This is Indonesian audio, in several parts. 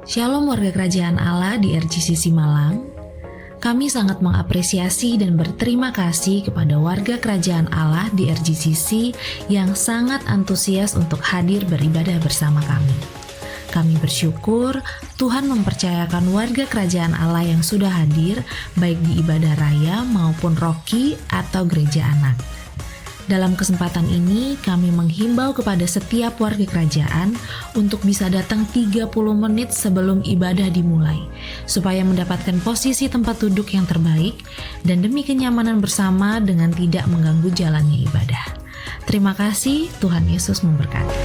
Shalom warga kerajaan Allah di RGCC Malang. Kami sangat mengapresiasi dan berterima kasih kepada warga kerajaan Allah di RGCC yang sangat antusias untuk hadir beribadah bersama kami. Kami bersyukur Tuhan mempercayakan warga kerajaan Allah yang sudah hadir baik di ibadah raya maupun roki atau gereja anak. Dalam kesempatan ini, kami menghimbau kepada setiap warga kerajaan untuk bisa datang 30 menit sebelum ibadah dimulai, supaya mendapatkan posisi tempat duduk yang terbaik dan demi kenyamanan bersama dengan tidak mengganggu jalannya ibadah. Terima kasih, Tuhan Yesus memberkati.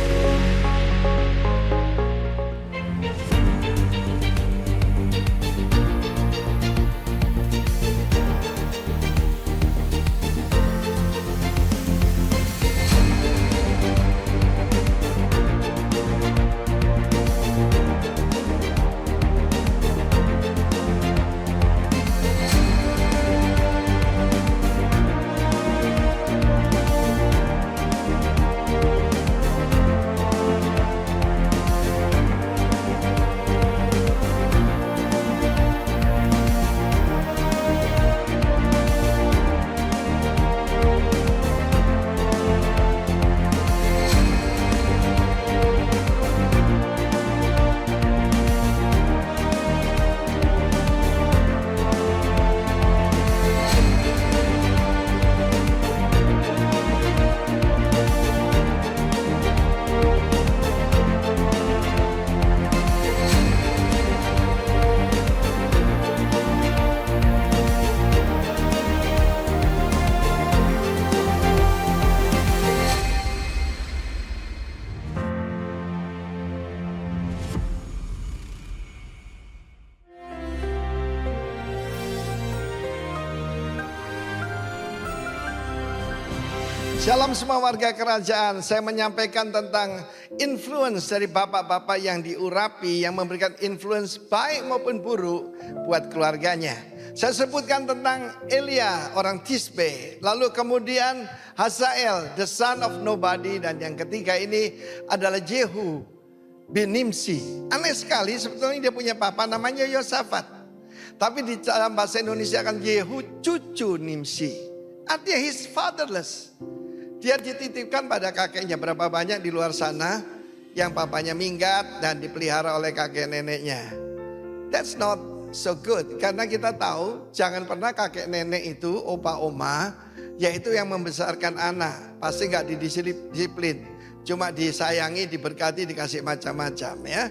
Shalom semua warga kerajaan, saya menyampaikan tentang influence dari bapak-bapak yang diurapi, yang memberikan influence baik maupun buruk buat keluarganya. Saya sebutkan tentang Elia, orang Tisbe, lalu kemudian Hazael, the son of nobody, dan yang ketiga ini adalah Jehu bin Nimsi. Aneh sekali, sebetulnya dia punya papa namanya Yosafat. Tapi di dalam bahasa Indonesia kan Jehu cucu Nimsi. Artinya he's fatherless. Dia dititipkan pada kakeknya. Berapa banyak di luar sana yang papanya minggat dan dipelihara oleh kakek neneknya. That's not so good. Karena kita tahu jangan pernah kakek nenek itu, opa oma, yaitu yang membesarkan anak. Pasti gak didisiplin. Cuma disayangi, diberkati, dikasih macam-macam ya.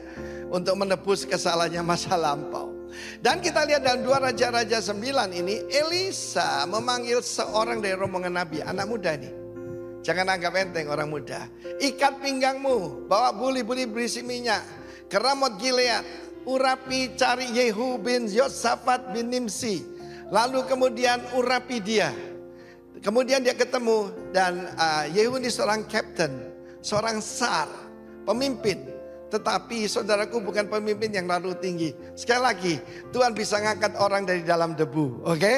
Untuk menebus kesalahannya masa lampau. Dan kita lihat dalam 2 Raja-Raja 9 ini, Elisa memanggil seorang dari rombongan Nabi, anak muda nih. Jangan anggap enteng orang muda. Ikat pinggangmu, bawa buli-buli berisi minyak ke Ramot Gilead, urapi cari Yehu bin Yosafat bin Nimsi. Lalu kemudian urapi dia. Kemudian dia ketemu dan Yehu ini seorang captain, seorang sar, pemimpin. Tetapi saudaraku bukan pemimpin yang lalu tinggi. Sekali lagi, Tuhan bisa ngangkat orang dari dalam debu, oke?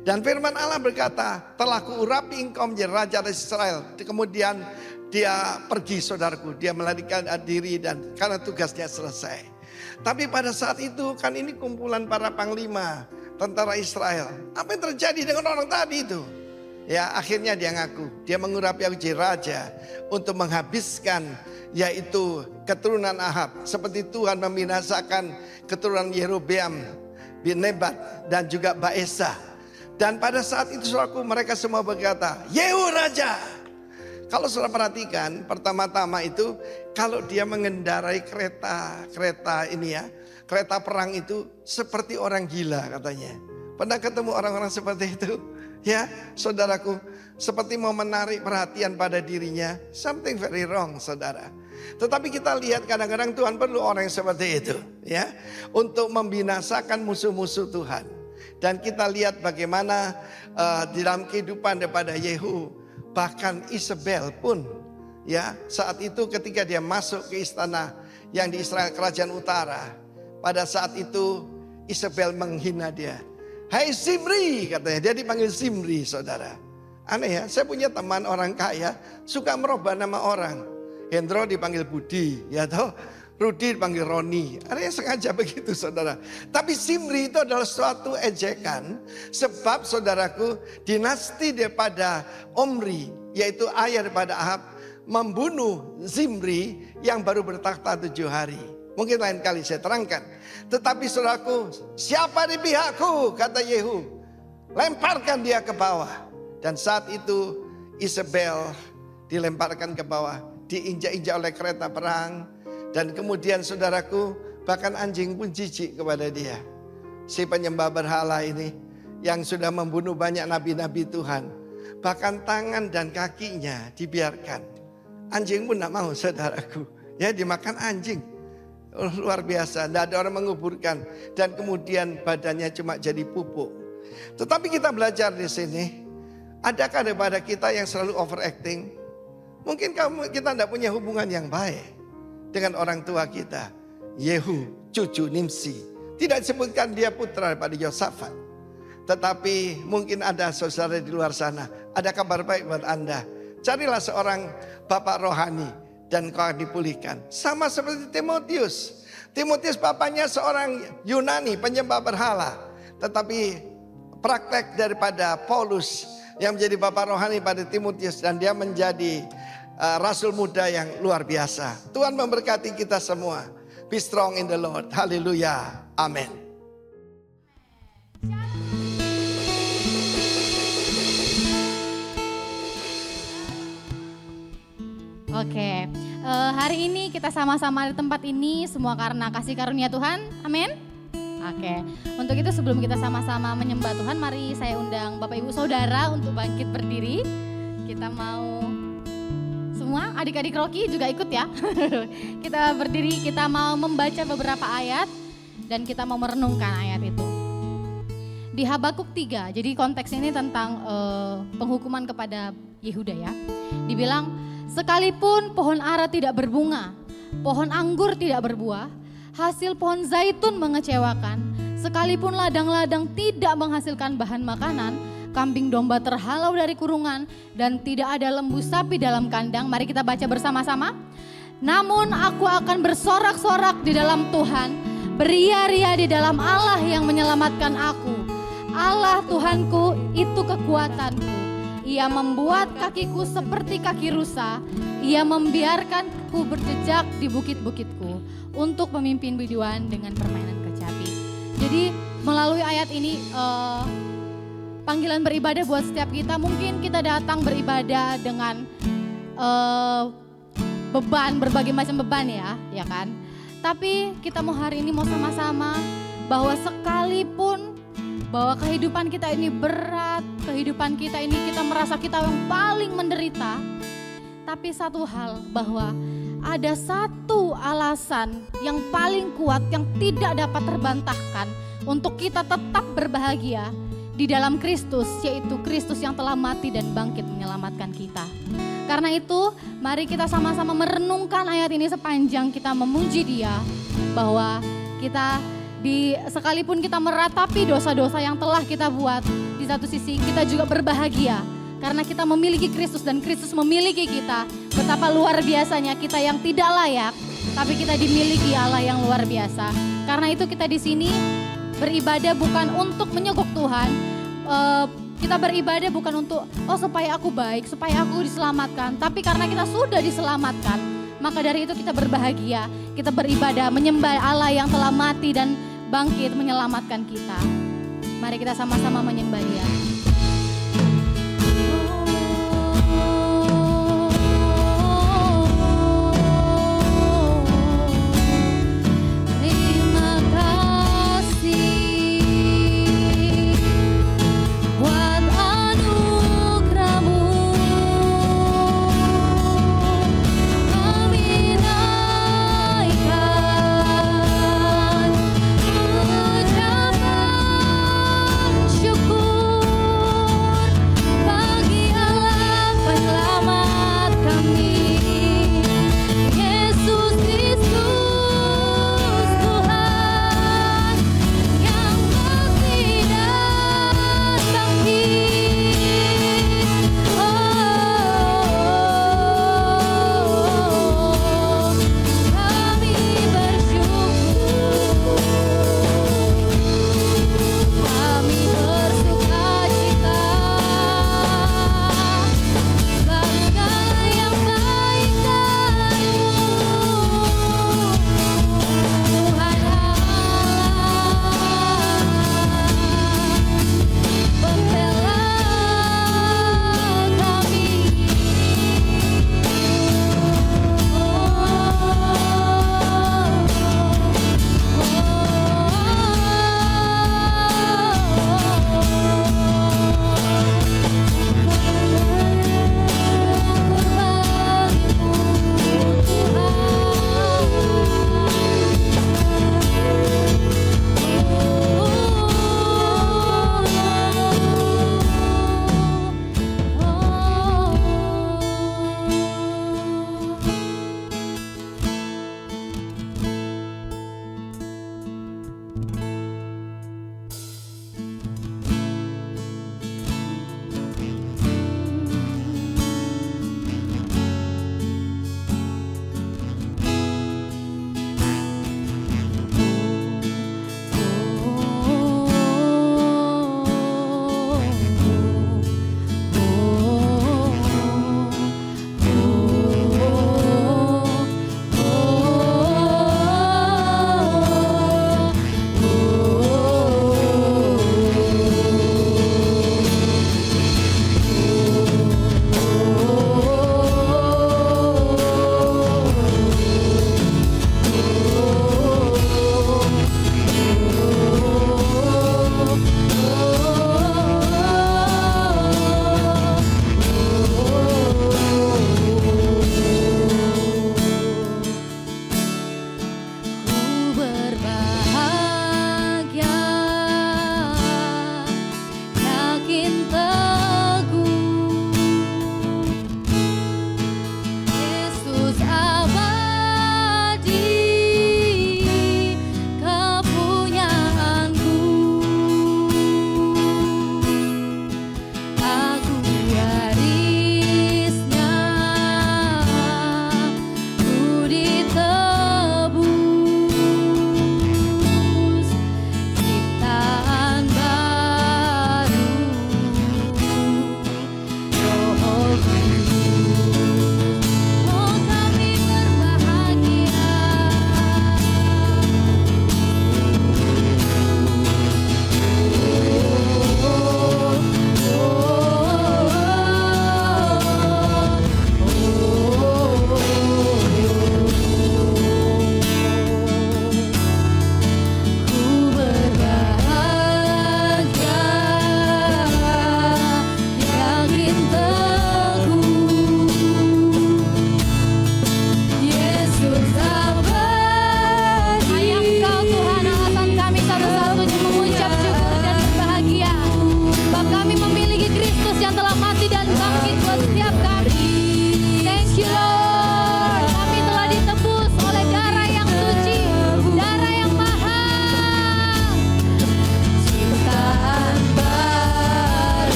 Dan firman Allah berkata, telah kuurapi engkau menjadi raja dari Israel. Kemudian dia pergi saudaraku, dia melarikan diri dan karena tugasnya selesai. Tapi pada saat itu kan ini kumpulan para panglima tentara Israel. Apa yang terjadi dengan orang tadi itu? Ya akhirnya dia ngaku, dia mengurapi aku jadi raja untuk menghabiskan yaitu keturunan Ahab. Seperti Tuhan membinasakan keturunan Yerobeam bin Nebat dan juga Baesa. Dan pada saat itu saudaraku mereka semua berkata, Yehu raja. Kalau saudara perhatikan pertama-tama itu kalau dia mengendarai kereta ini ya. Kereta perang itu seperti orang gila katanya. Pernah ketemu orang-orang seperti itu? Ya saudaraku, seperti mau menarik perhatian pada dirinya. Something very wrong saudara. Tetapi kita lihat kadang-kadang Tuhan perlu orang yang seperti itu ya. Untuk membinasakan musuh-musuh Tuhan. Dan kita lihat bagaimana di dalam kehidupan daripada Yehu. Bahkan Isabel pun ya saat itu ketika dia masuk ke istana yang di Israel kerajaan utara. Pada saat itu Isabel menghina dia. Hai Zimri katanya, dia dipanggil Zimri saudara. Aneh ya, saya punya teman orang kaya suka merubah nama orang. Hendro dipanggil Budi ya toh. Rudi dipanggil Roni. Ada yang sengaja begitu saudara. Tapi Zimri itu adalah suatu ejekan. Sebab saudaraku, dinasti daripada Omri, yaitu ayah daripada Ahab, membunuh Zimri yang baru bertakhta 7 hari. Mungkin lain kali saya terangkan. Tetapi saudaraku, siapa di pihakku, kata Yehu. Lemparkan dia ke bawah. Dan saat itu Isabel dilemparkan ke bawah. Diinjak-injak oleh kereta perang. Dan kemudian saudaraku, bahkan anjing pun jijik kepada dia. Si penyembah berhala ini yang sudah membunuh banyak nabi-nabi Tuhan. Bahkan tangan dan kakinya dibiarkan. Anjing pun tidak mau saudaraku. Ya, dimakan anjing. Luar biasa, tidak ada orang menguburkan. Dan kemudian badannya cuma jadi pupuk. Tetapi kita belajar di sini. Adakah daripada kita yang selalu overacting? Mungkin kita tidak punya hubungan yang baik dengan orang tua kita. Yehu, cucu Nimsi. Tidak disebutkan dia putra daripada Yosafat. Tetapi mungkin ada saudara di luar sana. Ada kabar baik buat Anda. Carilah seorang bapak rohani dan kau dipulihkan. Sama seperti Timotius. Timotius bapaknya seorang Yunani, penyembah berhala. Tetapi praktek daripada Paulus yang menjadi bapak rohani pada Timotius. Dan dia menjadi rasul muda yang luar biasa. Tuhan memberkati kita semua. Be strong in the Lord. Haleluya. Amin. Oke, hari ini kita sama-sama di tempat ini semua karena kasih karunia Tuhan. Amin. Oke, untuk itu sebelum kita sama-sama menyembah Tuhan, mari saya undang Bapak Ibu Saudara untuk bangkit berdiri. Kita mau semua adik-adik Rocky juga ikut ya. Kita berdiri, kita mau membaca beberapa ayat dan kita mau merenungkan ayat itu. Di Habakuk 3, jadi konteks ini tentang penghukuman kepada Yehuda ya. Dibilang, sekalipun pohon ara tidak berbunga, pohon anggur tidak berbuah, hasil pohon zaitun mengecewakan, sekalipun ladang-ladang tidak menghasilkan bahan makanan, kambing domba terhalau dari kurungan, dan tidak ada lembu sapi dalam kandang. Mari kita baca bersama-sama. Namun aku akan bersorak-sorak di dalam Tuhan, beria-ria di dalam Allah yang menyelamatkan aku. Allah Tuhanku itu kekuatanku. Ia membuat kakiku seperti kaki rusa. Ia membiarkanku berjejak di bukit-bukitku untuk memimpin biduan dengan permainan kecapi. Jadi melalui ayat ini panggilan beribadah buat setiap kita. Mungkin kita datang beribadah dengan beban, berbagai macam beban ya kan. Tapi kita mau hari ini mau sama-sama bahwa sekalipun bahwa kehidupan kita ini berat, kehidupan kita ini kita merasa kita yang paling menderita. Tapi satu hal, bahwa ada satu alasan yang paling kuat yang tidak dapat terbantahkan untuk kita tetap berbahagia di dalam Kristus, yaitu Kristus yang telah mati dan bangkit menyelamatkan kita. Karena itu, mari kita sama-sama merenungkan ayat ini sepanjang kita memuji Dia, bahwa kita sekalipun kita meratapi dosa-dosa yang telah kita buat, di satu sisi kita juga berbahagia karena kita memiliki Kristus dan Kristus memiliki kita. Betapa luar biasanya kita yang tidak layak, tapi kita dimiliki Allah yang luar biasa. Karena itu kita di sini beribadah bukan untuk menyogok Tuhan. Kita beribadah bukan untuk supaya aku baik, supaya aku diselamatkan, tapi karena kita sudah diselamatkan, maka dari itu kita berbahagia. Kita beribadah menyembah Allah yang telah mati dan bangkit menyelamatkan kita. Mari kita sama-sama menyembah Dia. Terima kasih buat anugerah-Mu. Kami naikkan ucapan syukur.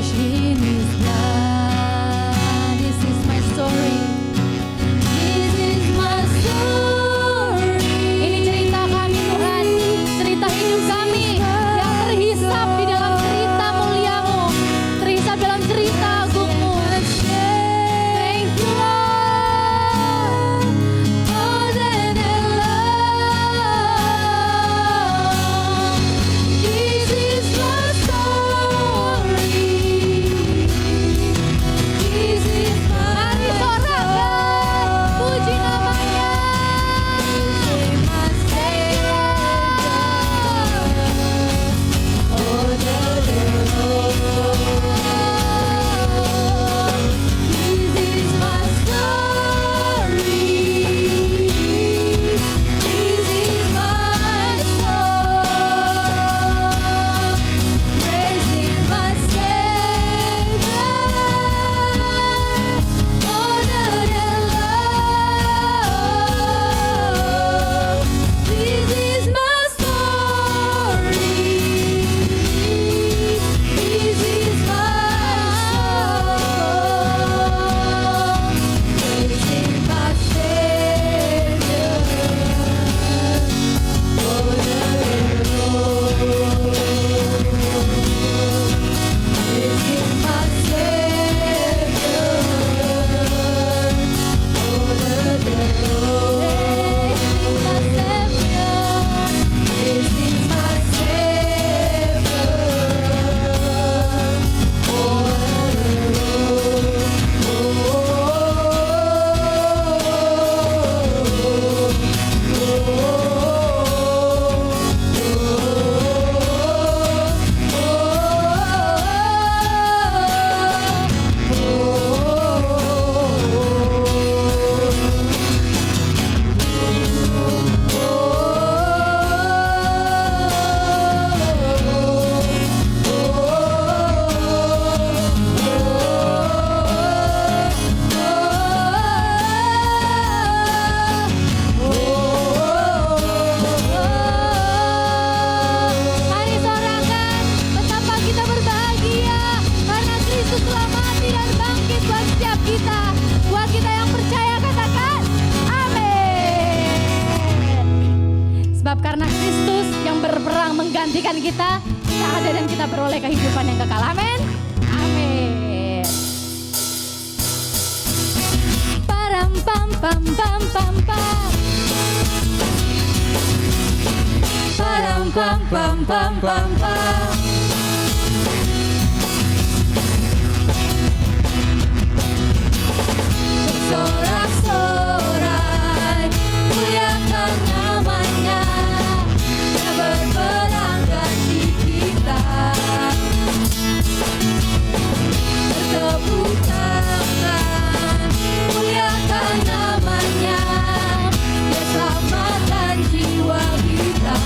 washed in His blood. This is my story. This is my story. Ini cerita kami Tuhan, cerita hidup kami yang terhisap di dalam cerita mulia-Mu, terhisap dalam cerita agung-Mu. Thank you Lord, more than a love. This is my story. This is my Mari sorakan, puji namanya. This is my Savior. Oh, the Lord. This is my story. This is my song. Praising my Savior. Oh, the Lord. This is my story. This is my song. Praising my Savior. Oh, the Lord. This is my Savior. Oh, the Lord. This is my Savior. Oh, Mari sorakan betapa kita berbahagia karena Kristus telah mati dan bangkit buat setiap kita. Buat kita yang percaya katakan amin. Sebab karena Kristus yang berperang menggantikan kita, kita ada dan kita beroleh kehidupan yang kekal. Amin. Amin. Param pam pam pam pam pam. Param pam pam pam pam pam. Bersorak-sorai, muliakan namanya, Dia berperang ganti kita. Bertepuk tangan, muliakan namanya, Dia selamatkan jiwa kita.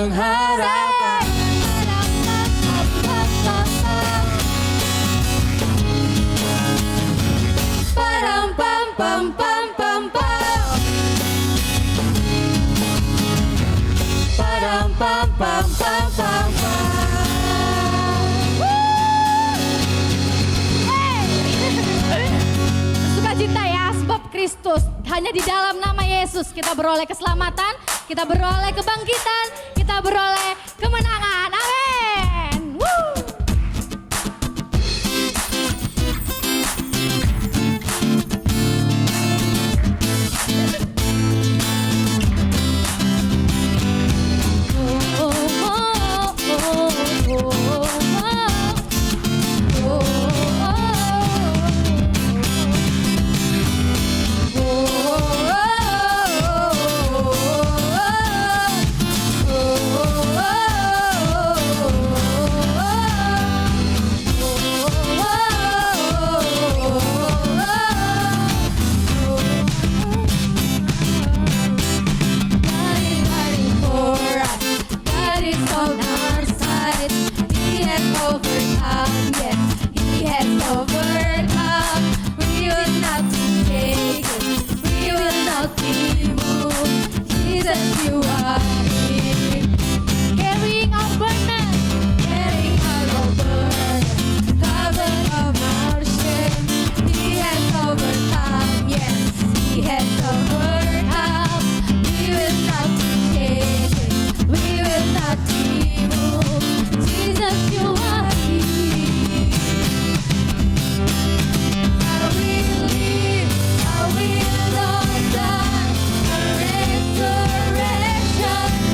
pengharapan. Param pam pam pam pam pam. Param pam pam pam pam pam. Sukacita ya, sebab Kristus. Hanya di dalam nama Yesus kita beroleh keselamatan, kita beroleh kebangkitan, kita beroleh kemenangan. Amin. Woo! Resurrection.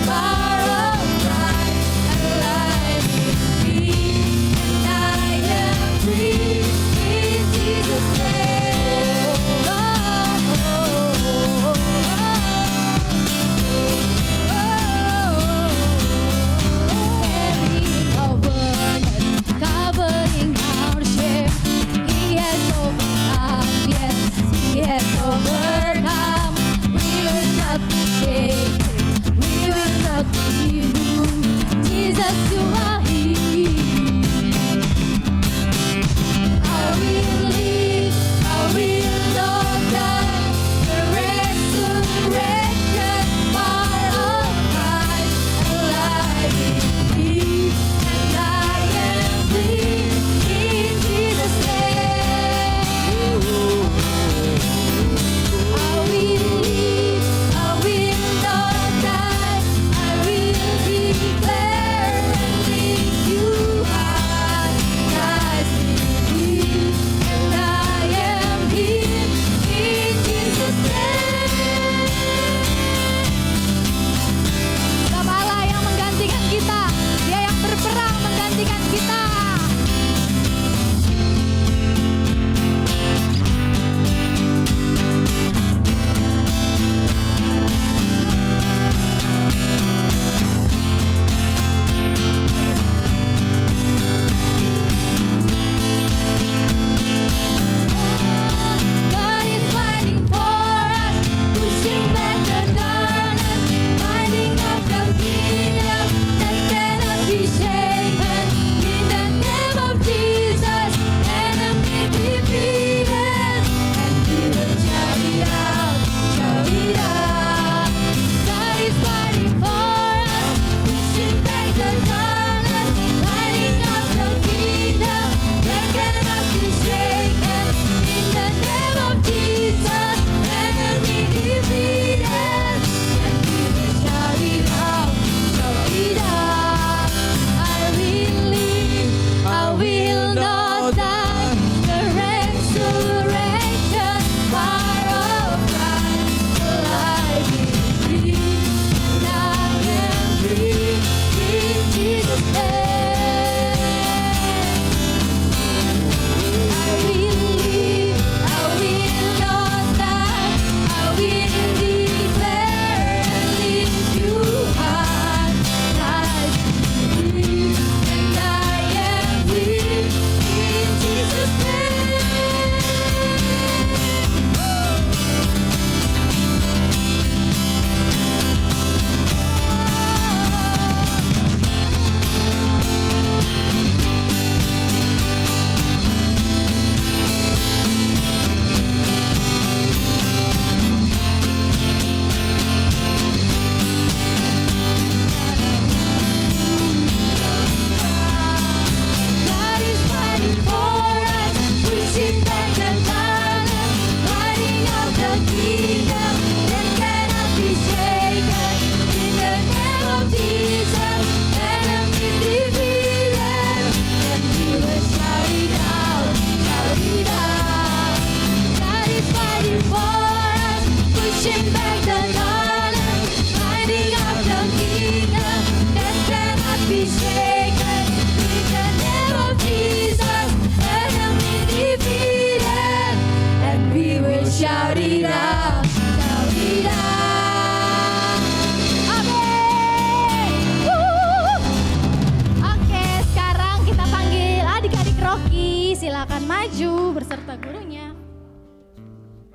maju berserta gurunya.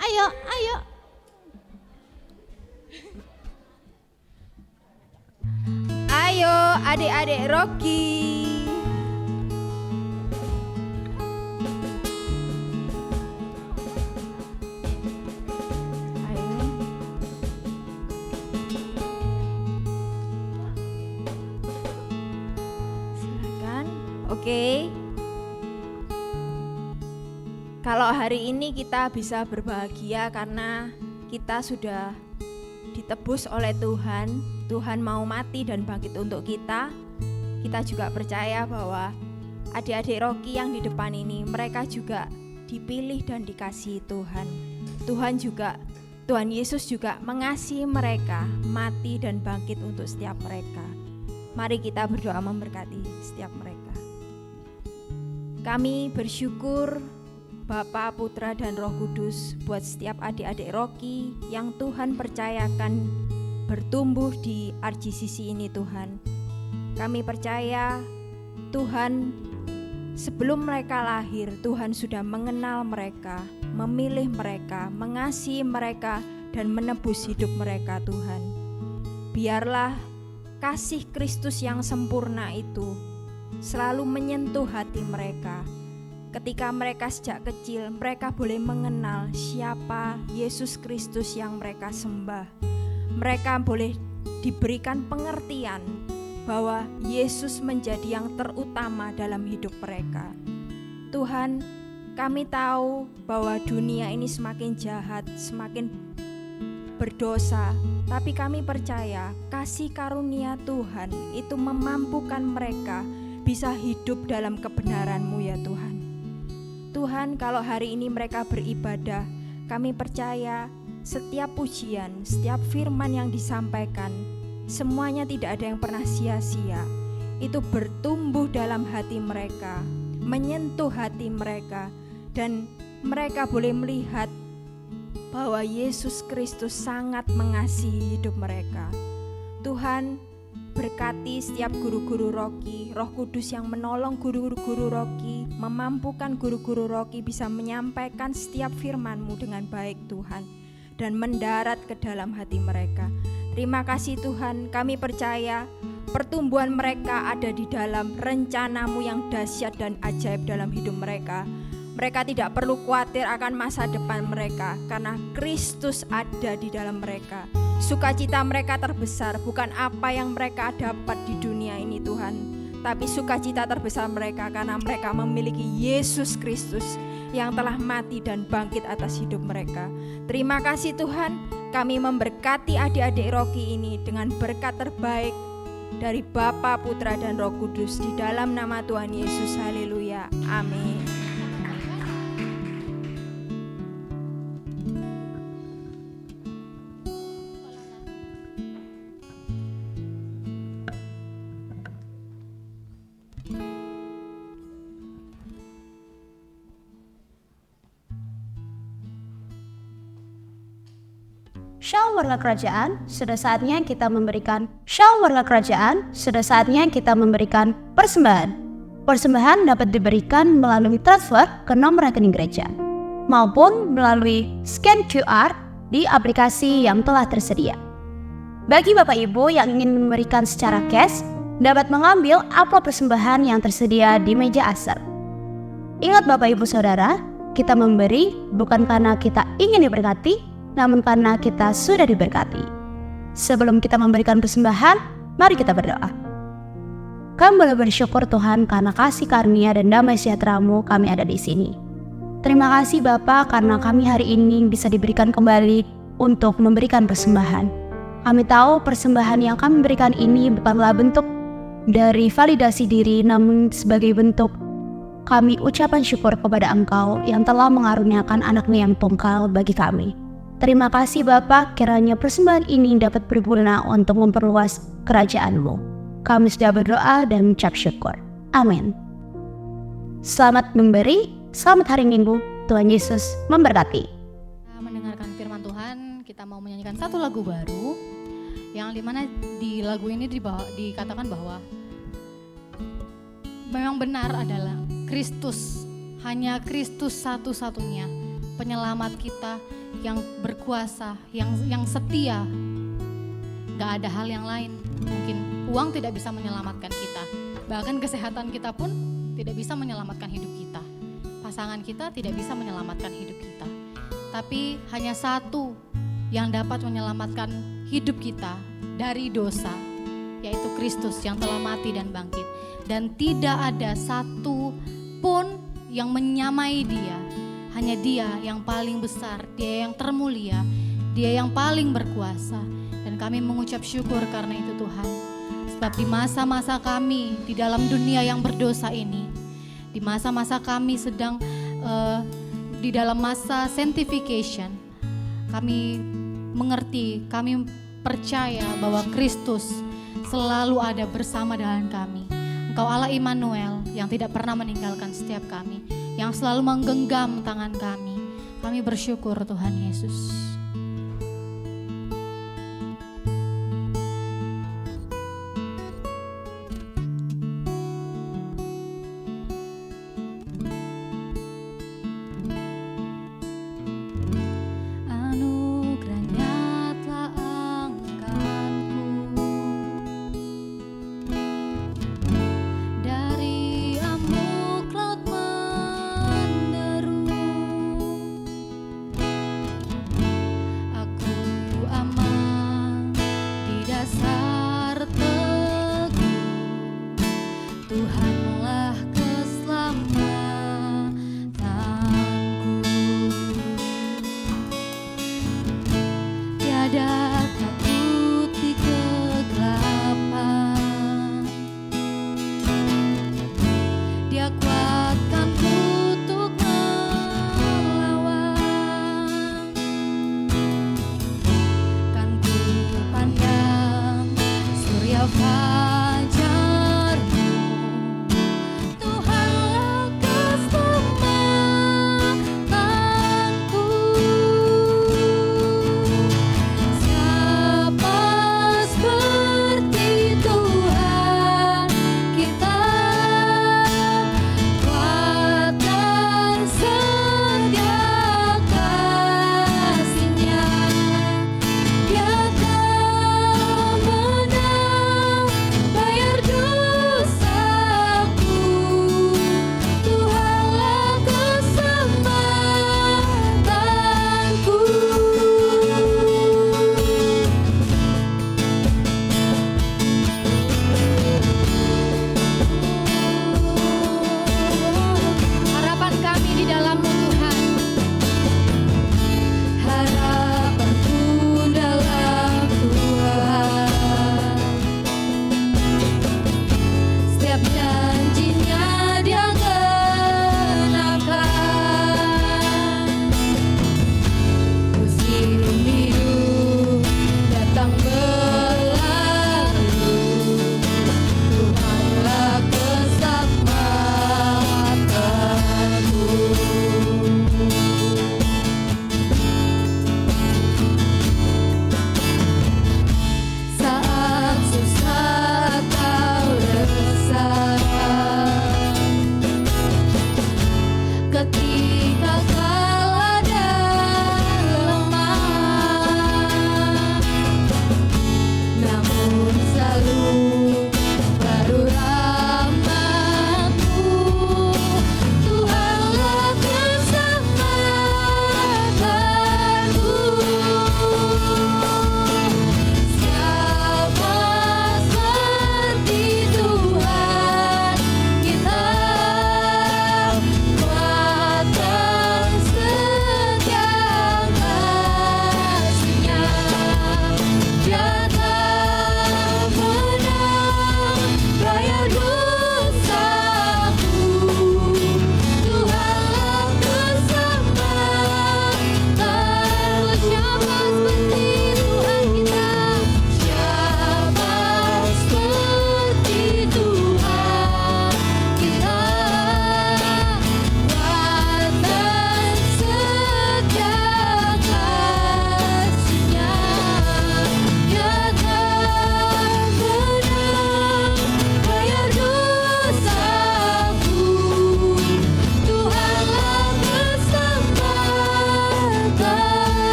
Ayo, ayo. Ayo adik-adik Rocky. Ayo. Silakan. Oke. Kalau hari ini kita bisa berbahagia karena kita sudah ditebus oleh Tuhan. Tuhan mau mati dan bangkit untuk kita. Kita juga percaya bahwa adik-adik Rocky yang di depan ini, mereka juga dipilih dan dikasihi Tuhan. Tuhan Yesus juga mengasihi mereka, mati dan bangkit untuk setiap mereka. Mari kita berdoa memberkati setiap mereka. Kami bersyukur Bapa, Putra, dan Roh Kudus buat setiap adik-adik Rocky yang Tuhan percayakan bertumbuh di RGCC ini Tuhan. Kami percaya Tuhan sebelum mereka lahir, Tuhan sudah mengenal mereka, memilih mereka, mengasihi mereka, dan menebus hidup mereka Tuhan. Biarlah kasih Kristus yang sempurna itu selalu menyentuh hati mereka. Ketika mereka sejak kecil, mereka boleh mengenal siapa Yesus Kristus yang mereka sembah. Mereka boleh diberikan pengertian bahwa Yesus menjadi yang terutama dalam hidup mereka. Tuhan, kami tahu bahwa dunia ini semakin jahat, semakin berdosa, tapi kami percaya kasih karunia Tuhan itu memampukan mereka bisa hidup dalam kebenaran-Mu ya Tuhan. Tuhan, kalau hari ini mereka beribadah, kami percaya setiap pujian, setiap firman yang disampaikan, semuanya tidak ada yang pernah sia-sia. Itu bertumbuh dalam hati mereka, menyentuh hati mereka, dan mereka boleh melihat bahwa Yesus Kristus sangat mengasihi hidup mereka. Tuhan, berkati setiap guru-guru Rocky, Roh Kudus yang menolong guru-guru Rocky, memampukan guru-guru Rocky bisa menyampaikan setiap firman-Mu dengan baik Tuhan, dan mendarat ke dalam hati mereka. Terima kasih Tuhan, kami percaya pertumbuhan mereka ada di dalam rencana-Mu yang dahsyat dan ajaib dalam hidup mereka. Mereka tidak perlu khawatir akan masa depan mereka, karena Kristus ada di dalam mereka. Sukacita mereka terbesar bukan apa yang mereka dapat di dunia ini Tuhan, tapi sukacita terbesar mereka karena mereka memiliki Yesus Kristus yang telah mati dan bangkit atas hidup mereka. Terima kasih Tuhan, kami memberkati adik-adik Rocky ini dengan berkat terbaik dari Bapa, Putra, dan Roh Kudus di dalam nama Tuhan Yesus. Haleluya, amin. Shalom warga kerajaan, sudah saatnya kita memberikan persembahan. Persembahan dapat diberikan melalui transfer ke nomor rekening gereja maupun melalui scan QR di aplikasi yang telah tersedia. Bagi Bapak Ibu yang ingin memberikan secara cash, dapat mengambil amplop persembahan yang tersedia di meja asar. Ingat Bapak Ibu Saudara, kita memberi bukan karena kita ingin diberkati, namun karena kita sudah diberkati. Sebelum kita memberikan persembahan, mari kita berdoa. Kami boleh bersyukur Tuhan karena kasih karunia dan damai sejahtera-Mu kami ada di sini. Terima kasih Bapa karena kami hari ini bisa diberikan kembali untuk memberikan persembahan. Kami tahu persembahan yang kami berikan ini bukanlah bentuk dari validasi diri, namun sebagai bentuk kami ucapan syukur kepada Engkau yang telah mengaruniakan anak-Mu yang tunggal bagi kami. Terima kasih Bapa, kiranya persembahan ini dapat berguna untuk memperluas kerajaan-Mu. Kami sudah berdoa dan mengucap syukur. Amin. Selamat memberi, selamat hari Minggu. Tuhan Yesus memberkati. Kita mendengarkan firman Tuhan, kita mau menyanyikan satu lagu baru, yang dimana di lagu ini dikatakan bahwa memang benar adalah Kristus Hanya Kristus satu-satunya penyelamat kita yang berkuasa, yang setia. Gak ada hal yang lain. Mungkin uang tidak bisa menyelamatkan kita. Bahkan kesehatan kita pun tidak bisa menyelamatkan hidup kita. Pasangan kita tidak bisa menyelamatkan hidup kita. Tapi hanya satu yang dapat menyelamatkan hidup kita dari dosa, yaitu Kristus yang telah mati dan bangkit. Dan tidak ada satu pun yang menyamai Dia. Hanya Dia yang paling besar, Dia yang termulia, Dia yang paling berkuasa. Dan kami mengucap syukur karena itu Tuhan. Sebab di masa-masa kami di dalam dunia yang berdosa ini, di masa-masa kami sedang di dalam masa sanctification, kami mengerti, kami percaya bahwa Kristus selalu ada bersama dengan kami. Engkau Allah Immanuel yang tidak pernah meninggalkan setiap kami, yang selalu menggenggam tangan kami. Kami bersyukur Tuhan Yesus.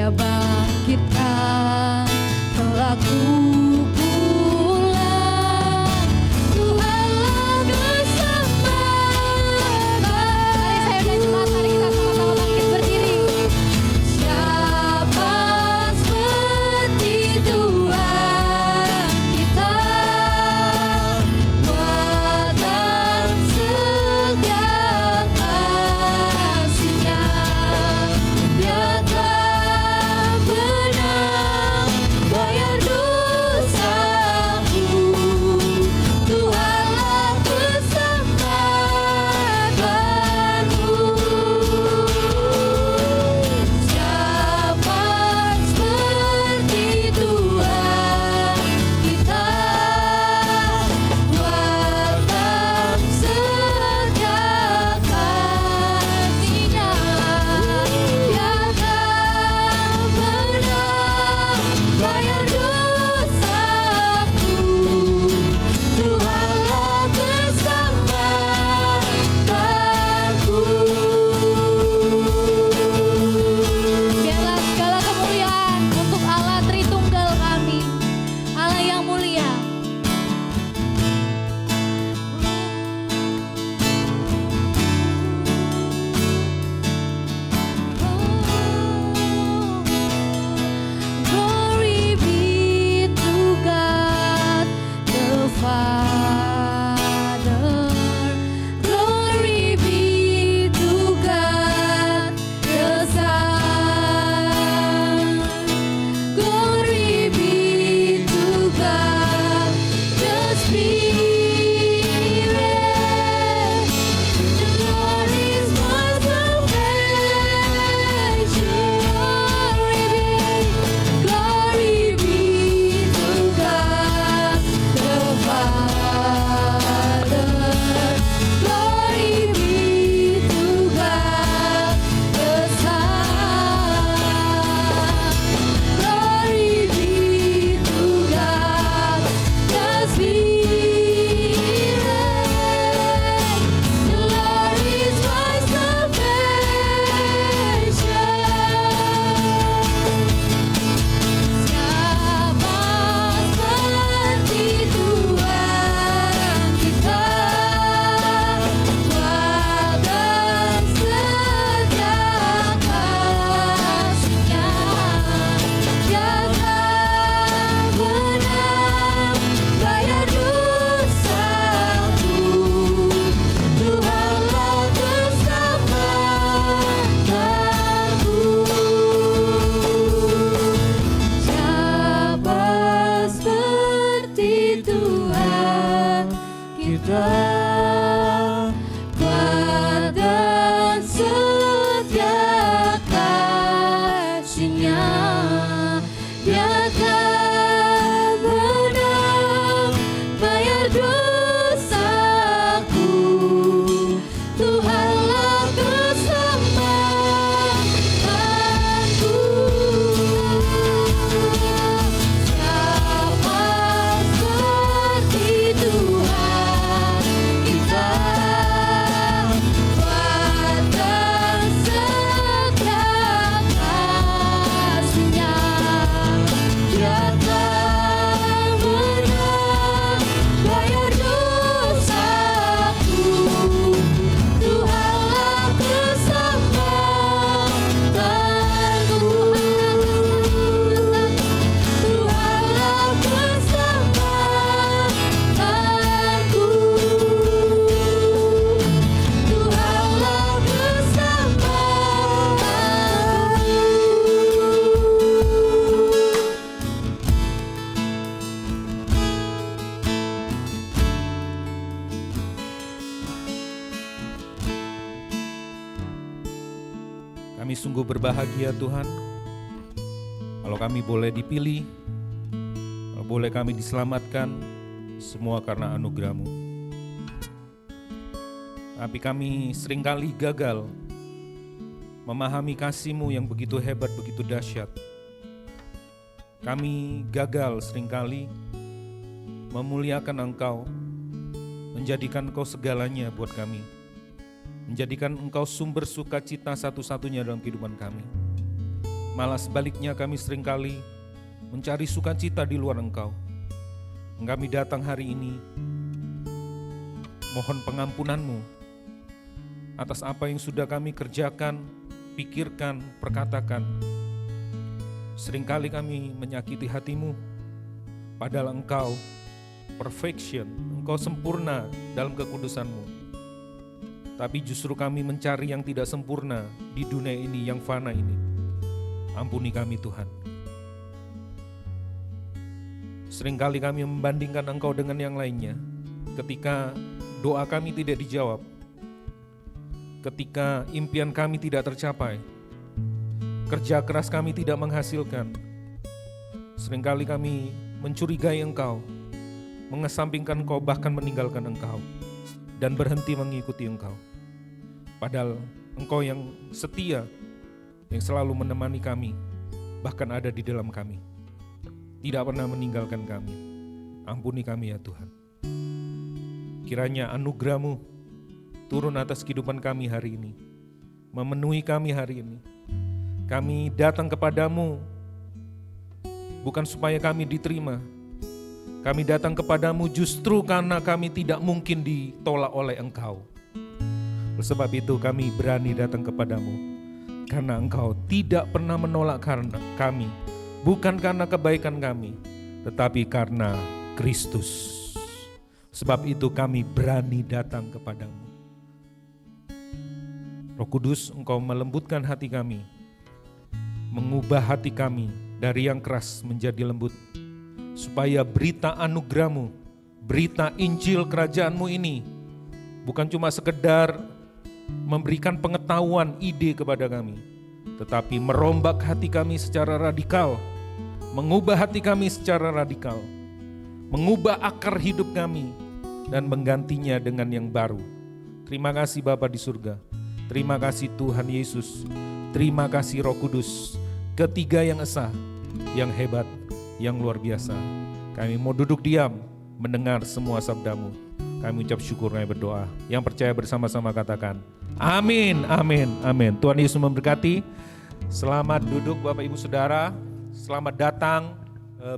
Dia bangkitkan pelaku pulang. Tuhanlah keselamatan. Mari saya udah jelas, mari kita sama-sama bangkit berdiri. Siapa seperti Tuhan kita, kuatan segala kasih-Nya. Dia telah menang, bayar dosaku. Tuhanlah keselamatanku. Siapa seperti Tuhan kita, kuatan segala kasih-Nya. Dia telah menang, bayar dosaku. Tuhanlah keselamatanku. Biarlah segala kemuliaan untuk Allah Tritunggal kami, Allah yang mulia. Glory be to God the Father. Glory be to God the Son. Glory be to God the Spirit. The Lord is my salvation. Glory be to God the Father. Glory be to God the Son. Glory be to God the Spirit. The Lord is my salvation. Siapa seperti Tuhan kita, kuatan segala kasih-Nya. Dia telah menang, bayar dosaku. Tuhanlah keselamatanku. Siapa seperti Tuhan kita, kuatan segala kasih-Nya. Dia telah menang, bayar dosaku. Tuhanlah keselamatanku. Siapa seperti Tuhan kita, kuatan segala kasih-Nya. Dia telah menang, bayar dosaku. Tuhanlah keselamatanku. Tuhanlah keselamatanku. Tuhanlah Kami sungguh berbahagia Tuhan, kalau kami boleh dipilih, kalau boleh kami diselamatkan, semua karena anugerah-Mu. Tapi kami seringkali gagal memahami kasih-Mu yang begitu hebat, begitu dahsyat. Kami gagal seringkali memuliakan Engkau, menjadikan Engkau segalanya buat kami, menjadikan Engkau sumber sukacita satu-satunya dalam kehidupan kami. Malah sebaliknya kami seringkali mencari sukacita di luar Engkau. Kami datang hari ini, mohon pengampunan-Mu atas apa yang sudah kami kerjakan, pikirkan, perkatakan. Seringkali kami menyakiti hati-Mu, padahal Engkau perfection, Engkau sempurna dalam kekudusan-Mu. Tapi justru kami mencari yang tidak sempurna di dunia ini yang fana ini. Ampuni kami Tuhan. Seringkali kami membandingkan Engkau dengan yang lainnya. Ketika doa kami tidak dijawab, ketika impian kami tidak tercapai, kerja keras kami tidak menghasilkan, seringkali kami mencurigai Engkau, mengesampingkan Engkau, bahkan meninggalkan Engkau, dan berhenti mengikuti Engkau. Padahal Engkau yang setia, yang selalu menemani kami, bahkan ada di dalam kami, tidak pernah meninggalkan kami. Ampuni kami ya Tuhan. Kiranya anugerah-Mu turun atas kehidupan kami hari ini, memenuhi kami hari ini. Kami datang kepadamu bukan supaya kami diterima. Kami datang kepadamu justru karena kami tidak mungkin ditolak oleh Engkau. Sebab itu kami berani datang kepadamu, karena Engkau tidak pernah menolak kami, bukan karena kebaikan kami, tetapi karena Kristus. Sebab itu kami berani datang kepadamu. Roh Kudus, Engkau melembutkan hati kami, mengubah hati kami dari yang keras menjadi lembut, supaya berita anugerah-Mu, berita Injil kerajaan-Mu ini bukan cuma sekedar memberikan pengetahuan, ide kepada kami, tetapi merombak hati kami secara radikal, mengubah hati kami secara radikal, mengubah akar hidup kami, dan menggantinya dengan yang baru. Terima kasih Bapa di surga, terima kasih Tuhan Yesus, terima kasih Roh Kudus, ketiga yang esa, yang hebat, yang luar biasa. Kami mau duduk diam, mendengar semua sabda-Mu. Kami ucap syukur, kami berdoa. Yang percaya bersama-sama katakan, amin, amin, amin. Tuhan Yesus memberkati. Selamat duduk Bapak Ibu Saudara. Selamat datang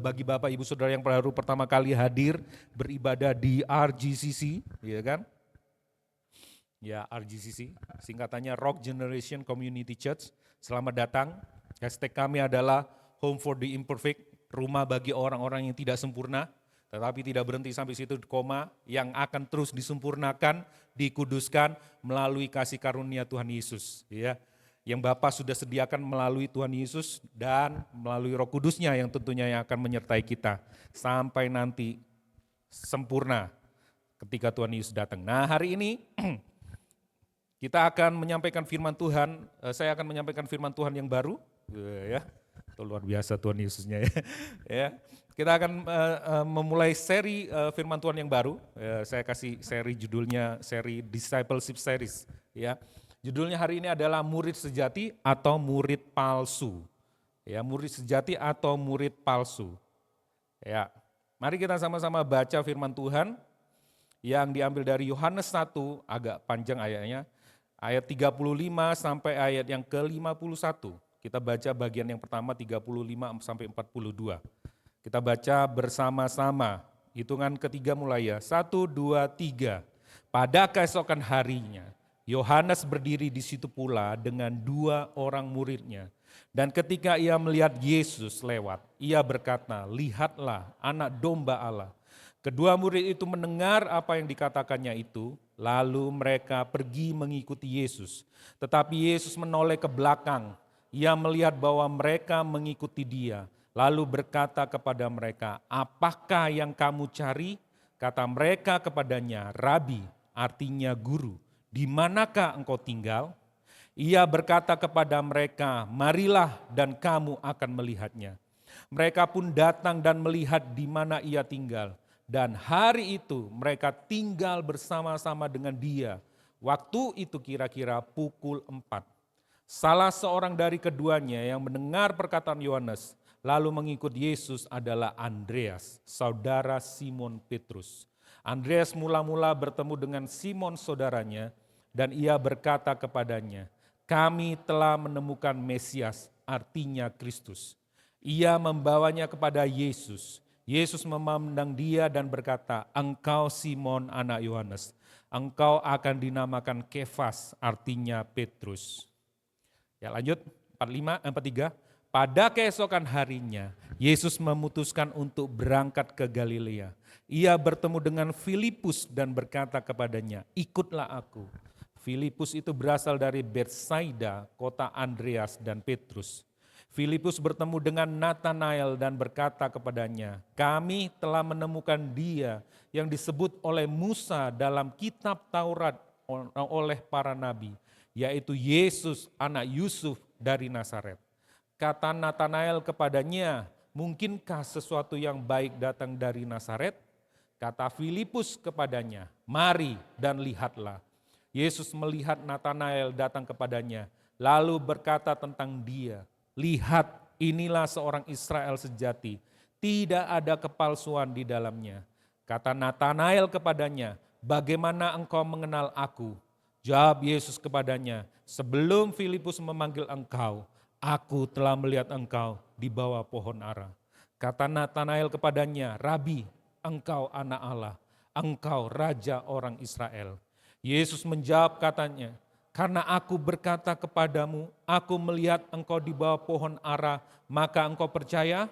bagi Bapak Ibu Saudara yang baru pertama kali hadir beribadah di RGCC, ya kan? Ya, RGCC, singkatannya Rock Generation Community Church. Selamat datang. Hashtag kami adalah Home for the Imperfect, rumah bagi orang-orang yang tidak sempurna, tetapi tidak berhenti sampai situ, koma, yang akan terus disempurnakan, dikuduskan melalui kasih karunia Tuhan Yesus, ya, yang Bapa sudah sediakan melalui Tuhan Yesus dan melalui Roh Kudusnya yang tentunya yang akan menyertai kita sampai nanti sempurna ketika Tuhan Yesus datang. Nah, hari ini kita akan menyampaikan firman Tuhan. Saya akan menyampaikan firman Tuhan yang baru, ya. Itu luar biasa Tuhan Yesusnya ya. Ya. Kita akan memulai seri firman Tuhan yang baru. Saya kasih seri judulnya seri Discipleship Series. Ya, judulnya hari ini adalah murid sejati atau murid palsu. Ya, murid sejati atau murid palsu. Ya, mari kita sama-sama baca firman Tuhan yang diambil dari Yohanes 1, agak panjang ayatnya, ayat 35 sampai ayat yang ke-51. Kita baca bagian yang pertama 35 sampai 42. Kita baca bersama-sama, hitungan ketiga mulai ya, 1, 2, 3. Pada keesokan harinya, Yohanes berdiri di situ pula dengan 2 orang muridnya. Dan ketika ia melihat Yesus lewat, ia berkata, lihatlah anak domba Allah. Kedua murid itu mendengar apa yang dikatakannya itu, lalu mereka pergi mengikuti Yesus. Tetapi Yesus menoleh ke belakang, ia melihat bahwa mereka mengikuti dia. Lalu berkata kepada mereka, apakah yang kamu cari? Kata mereka kepadanya, Rabi, artinya guru, di manakah engkau tinggal? Ia berkata kepada mereka, marilah dan kamu akan melihatnya. Mereka pun datang dan melihat di mana ia tinggal. Dan hari itu mereka tinggal bersama-sama dengan dia. Waktu itu kira-kira pukul 4. Salah seorang dari keduanya yang mendengar perkataan Yohanes lalu mengikut Yesus adalah Andreas, saudara Simon Petrus. Andreas mula-mula bertemu dengan Simon saudaranya dan ia berkata kepadanya, kami telah menemukan Mesias artinya Kristus. Ia membawanya kepada Yesus. Yesus memandang dia dan berkata, engkau Simon anak Yohanes, engkau akan dinamakan Kefas, artinya Petrus. Ya lanjut, 43. Pada keesokan harinya, Yesus memutuskan untuk berangkat ke Galilea. Ia bertemu dengan Filipus dan berkata kepadanya, ikutlah aku. Filipus itu berasal dari Betsaida, kota Andreas dan Petrus. Filipus bertemu dengan Nathanael dan berkata kepadanya, kami telah menemukan dia yang disebut oleh Musa dalam kitab Taurat oleh para nabi, yaitu Yesus anak Yusuf dari Nazaret. Kata Nathanael kepadanya, mungkinkah sesuatu yang baik datang dari Nazaret? Kata Filipus kepadanya, mari dan lihatlah. Yesus melihat Nathanael datang kepadanya, lalu berkata tentang dia, lihat, inilah seorang Israel sejati, tidak ada kepalsuan di dalamnya. Kata Nathanael kepadanya, bagaimana engkau mengenal aku? Jawab Yesus kepadanya, sebelum Filipus memanggil engkau, aku telah melihat engkau di bawah pohon ara. Kata Nathanael kepadanya, Rabi, engkau anak Allah, engkau raja orang Israel. Yesus menjawab katanya, karena aku berkata kepadamu, aku melihat engkau di bawah pohon ara, maka engkau percaya?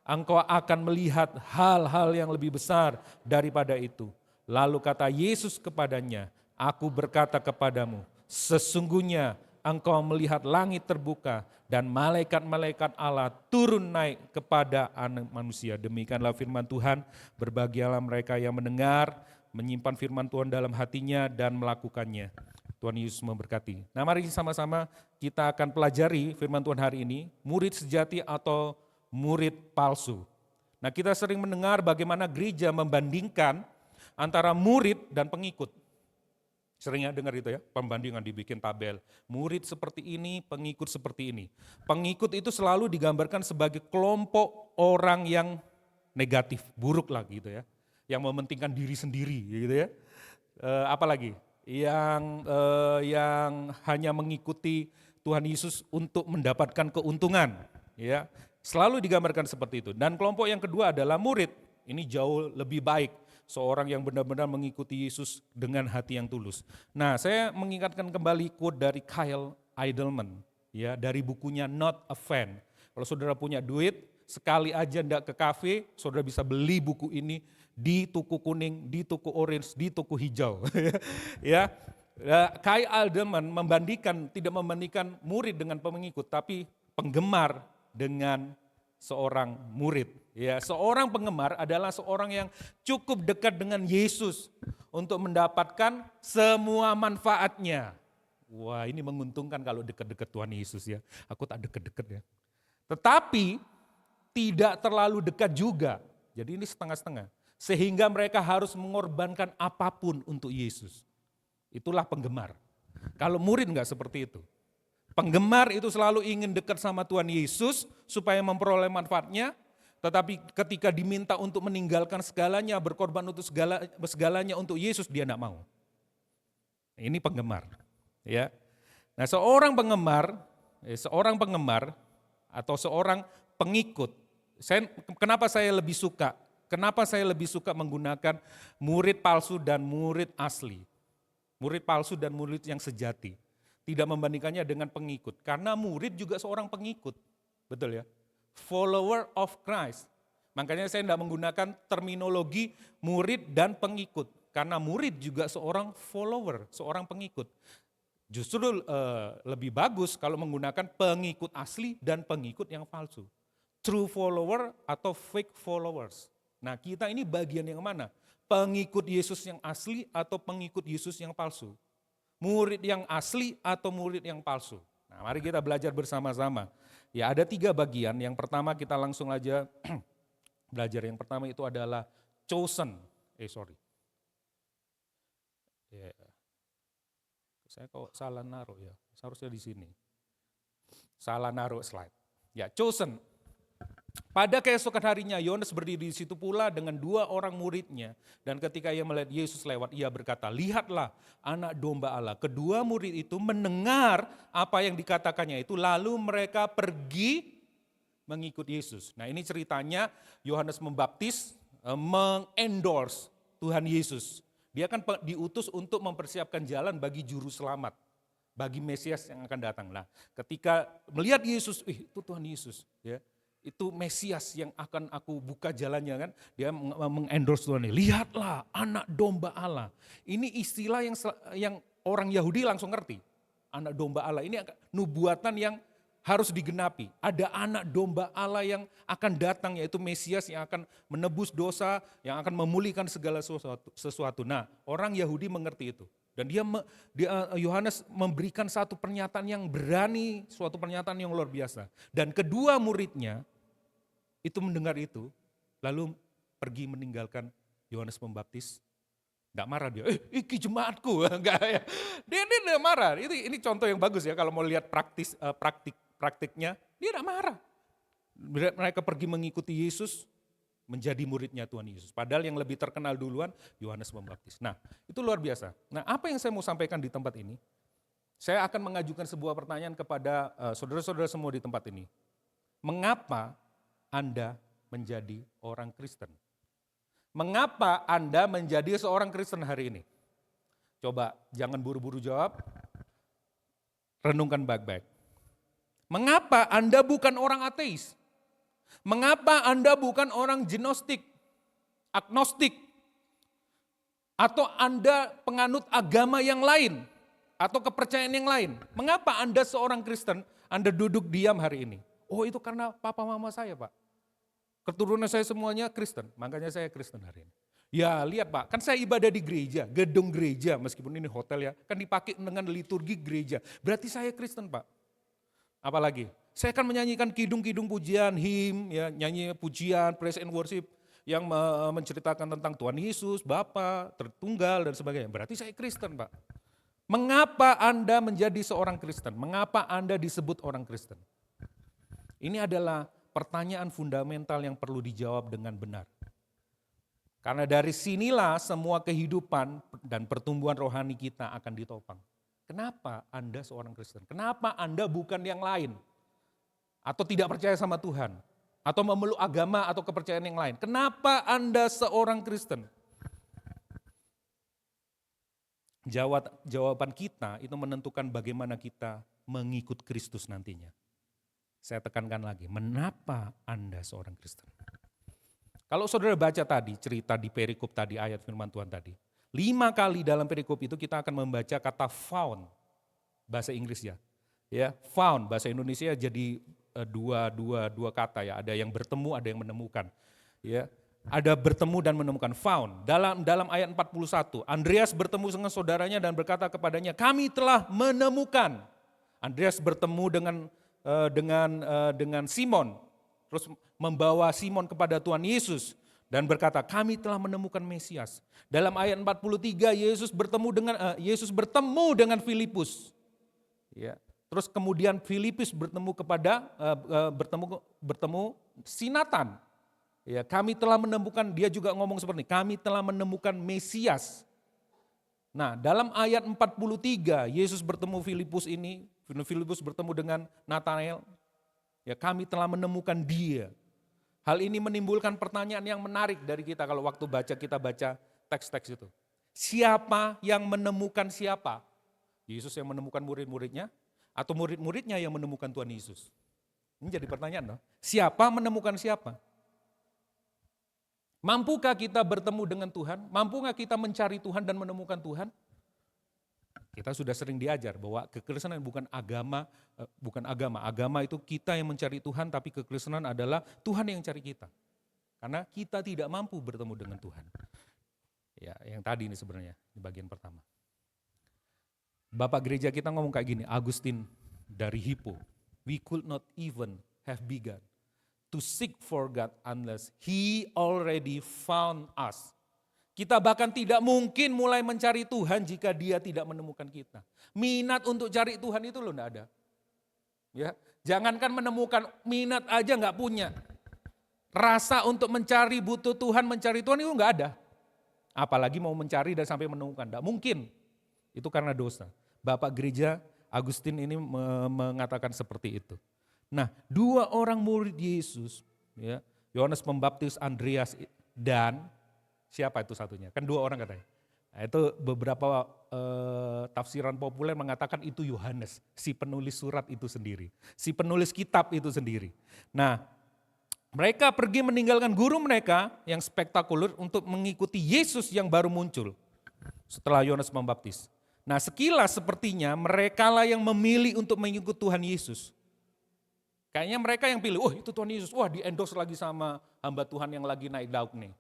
Engkau akan melihat hal-hal yang lebih besar daripada itu. Lalu kata Yesus kepadanya, aku berkata kepadamu, sesungguhnya engkau melihat langit terbuka dan malaikat-malaikat Allah turun naik kepada anak manusia. Demikianlah firman Tuhan, berbahagialah mereka yang mendengar, menyimpan firman Tuhan dalam hatinya dan melakukannya. Tuhan Yesus memberkati. Nah mari sama-sama kita akan pelajari firman Tuhan hari ini, murid sejati atau murid palsu. Nah kita sering mendengar bagaimana gereja membandingkan antara murid dan pengikut. Seringnya dengar itu ya, pembandingan dibikin tabel. Murid seperti ini, pengikut seperti ini. Pengikut itu selalu digambarkan sebagai kelompok orang yang negatif, buruk lah gitu ya. Yang mementingkan diri sendiri gitu ya. Apalagi yang hanya mengikuti Tuhan Yesus untuk mendapatkan keuntungan ya. Selalu digambarkan seperti itu. Dan kelompok yang kedua adalah murid. Ini jauh lebih baik. Seorang yang benar-benar mengikuti Yesus dengan hati yang tulus. Nah, saya mengingatkan kembali quote dari Kyle Idleman ya, dari bukunya Not a Fan. Kalau saudara punya duit, sekali aja ndak ke kafe, saudara bisa beli buku ini di toko kuning, di toko orange, di toko hijau. Ya. Kyle Idleman tidak membandingkan murid dengan pengikut, tapi penggemar dengan seorang murid. Ya, seorang penggemar adalah seorang yang cukup dekat dengan Yesus untuk mendapatkan semua manfaatnya. Wah, ini menguntungkan kalau dekat-dekat Tuhan Yesus ya. Aku tak dekat-dekat ya. Tetapi tidak terlalu dekat juga. Jadi ini setengah-setengah. Sehingga mereka harus mengorbankan apapun untuk Yesus. Itulah penggemar. Kalau murid enggak seperti itu. Penggemar itu selalu ingin dekat sama Tuhan Yesus supaya memperoleh manfaatnya, tetapi ketika diminta untuk meninggalkan segalanya, berkorban untuk segalanya untuk Yesus, dia tidak mau. Ini penggemar. Ya. Nah seorang penggemar atau seorang pengikut, kenapa saya lebih suka menggunakan murid palsu dan murid asli. Murid palsu dan murid yang sejati. Tidak membandingkannya dengan pengikut. Karena murid juga seorang pengikut. Betul ya? Follower of Christ. Makanya saya tidak menggunakan terminologi murid dan pengikut. Karena murid juga seorang follower, seorang pengikut. Justru lebih bagus kalau menggunakan pengikut asli dan pengikut yang palsu. True follower atau fake followers. Nah kita ini bagian yang mana? Pengikut Yesus yang asli atau pengikut Yesus yang palsu? Murid yang asli atau murid yang palsu. Nah, mari kita belajar bersama-sama. Ya, ada 3 bagian. Yang pertama kita langsung aja belajar. Yang pertama itu adalah chosen. Saya kok salah naruh ya. Seharusnya di sini. Salah naruh slide. Ya, chosen. Pada keesokan harinya Yohanes berdiri di situ pula dengan 2 orang muridnya. Dan ketika ia melihat Yesus lewat, ia berkata, lihatlah anak domba Allah. Kedua murid itu mendengar apa yang dikatakannya itu, lalu mereka pergi mengikut Yesus. Nah ini ceritanya Yohanes membaptis, mengendorse Tuhan Yesus. Dia kan diutus untuk mempersiapkan jalan bagi juru selamat, bagi Mesias yang akan datang. Nah ketika melihat Yesus, itu Tuhan Yesus, ya. Itu Mesias yang akan aku buka jalannya kan. Dia mengendorse Tuhan ini. Lihatlah anak domba Allah. Ini istilah yang orang Yahudi langsung ngerti. Anak domba Allah ini nubuatan yang harus digenapi. Ada anak domba Allah yang akan datang, yaitu Mesias yang akan menebus dosa, yang akan memulihkan segala sesuatu. Nah orang Yahudi mengerti itu. Dan Yohanes memberikan satu pernyataan yang berani, suatu pernyataan yang luar biasa. Dan kedua muridnya itu mendengar itu, lalu pergi meninggalkan Yohanes Pembaptis. Enggak marah dia, iki jemaatku, enggak ya. Dia enggak marah. Ini contoh yang bagus ya kalau mau lihat praktiknya, dia enggak marah. Mereka pergi mengikuti Yesus, menjadi muridnya Tuhan Yesus. Padahal yang lebih terkenal duluan Yohanes Pembaptis. Nah itu luar biasa. Nah apa yang saya mau sampaikan di tempat ini, saya akan mengajukan sebuah pertanyaan kepada saudara-saudara semua di tempat ini. Mengapa Anda menjadi orang Kristen? Mengapa Anda menjadi seorang Kristen hari ini? Coba jangan buru-buru jawab, renungkan baik-baik. Mengapa Anda bukan orang ateis? Mengapa Anda bukan orang agnostik, atau Anda penganut agama yang lain, atau kepercayaan yang lain? Mengapa Anda seorang Kristen, Anda duduk diam hari ini? Oh itu karena papa mama saya Pak. Keturunan saya semuanya Kristen, makanya saya Kristen hari ini. Ya lihat Pak, kan saya ibadah di gereja, gedung gereja, meskipun ini hotel ya, kan dipakai dengan liturgi gereja. Berarti saya Kristen Pak. Apalagi? Saya akan menyanyikan kidung-kidung pujian, hymn, ya, nyanyi pujian, praise and worship yang menceritakan tentang Tuhan Yesus, Bapa, Tritunggal dan sebagainya. Berarti saya Kristen Pak. Mengapa Anda menjadi seorang Kristen? Mengapa Anda disebut orang Kristen? Ini adalah pertanyaan fundamental yang perlu dijawab dengan benar. Karena dari sinilah semua kehidupan dan pertumbuhan rohani kita akan ditopang. Kenapa Anda seorang Kristen? Kenapa Anda bukan yang lain? Atau tidak percaya sama Tuhan? Atau memeluk agama atau kepercayaan yang lain? Kenapa Anda seorang Kristen? Jawaban kita itu menentukan bagaimana kita mengikut Kristus nantinya. Saya tekankan lagi, mengapa Anda seorang Kristen? Kalau saudara baca tadi, cerita di perikop tadi, ayat firman Tuhan tadi, 5 kali dalam perikop itu kita akan membaca kata found, bahasa Inggris ya. Ya, found, bahasa Indonesia jadi dua kata ya, ada yang bertemu, ada yang menemukan. Ya, ada bertemu dan menemukan, found. Dalam ayat 41, Andreas bertemu dengan saudaranya dan berkata kepadanya, kami telah menemukan. Andreas bertemu dengan Simon, terus membawa Simon kepada Tuhan Yesus dan berkata, kami telah menemukan Mesias. Dalam ayat 43 Yesus bertemu dengan Filipus. Ya. Terus kemudian Filipus bertemu si Nathan. Ya, kami telah menemukan, dia juga ngomong seperti ini, kami telah menemukan Mesias. Nah, dalam ayat 43 Yesus bertemu Filipus bertemu dengan Nathanael. Ya, kami telah menemukan dia. Hal ini menimbulkan pertanyaan yang menarik dari kita kalau waktu kita baca teks-teks itu. Siapa yang menemukan siapa? Yesus yang menemukan murid-muridnya atau murid-muridnya yang menemukan Tuhan Yesus? Ini jadi pertanyaan loh. Siapa menemukan siapa? Mampukah kita bertemu dengan Tuhan? Mampukah kita mencari Tuhan dan menemukan Tuhan? Kita sudah sering diajar bahwa kekristenan bukan agama. Agama itu kita yang mencari Tuhan, tapi kekristenan adalah Tuhan yang mencari kita. Karena kita tidak mampu bertemu dengan Tuhan. Ya, yang tadi ini sebenarnya, di bagian pertama. Bapak gereja kita ngomong kayak gini, Agustin dari Hippo, we could not even have begun to seek for God unless He already found us. Kita bahkan tidak mungkin mulai mencari Tuhan jika Dia tidak menemukan kita. Minat untuk cari Tuhan itu loh enggak ada. Ya, jangankan menemukan, minat aja enggak punya. rasa untuk mencari butuh Tuhan, mencari Tuhan itu enggak ada. Apalagi mau mencari dan sampai menemukan, enggak mungkin. Itu karena dosa. Bapak gereja Agustin ini mengatakan seperti itu. Nah, 2 orang murid Yesus, ya, Yohanes Pembaptis, Andreas, dan siapa itu satunya? Kan 2 orang katanya. Nah, itu beberapa tafsiran populer mengatakan itu Yohanes, si penulis surat itu sendiri, si penulis kitab itu sendiri. Nah, mereka pergi meninggalkan guru mereka yang spektakuler untuk mengikuti Yesus yang baru muncul setelah Yohanes Pembaptis. Nah, sekilas sepertinya mereka lah yang memilih untuk mengikut Tuhan Yesus. Kayaknya mereka yang pilih, oh itu Tuhan Yesus, wah di-endorse lagi sama hamba Tuhan yang lagi naik daun nih.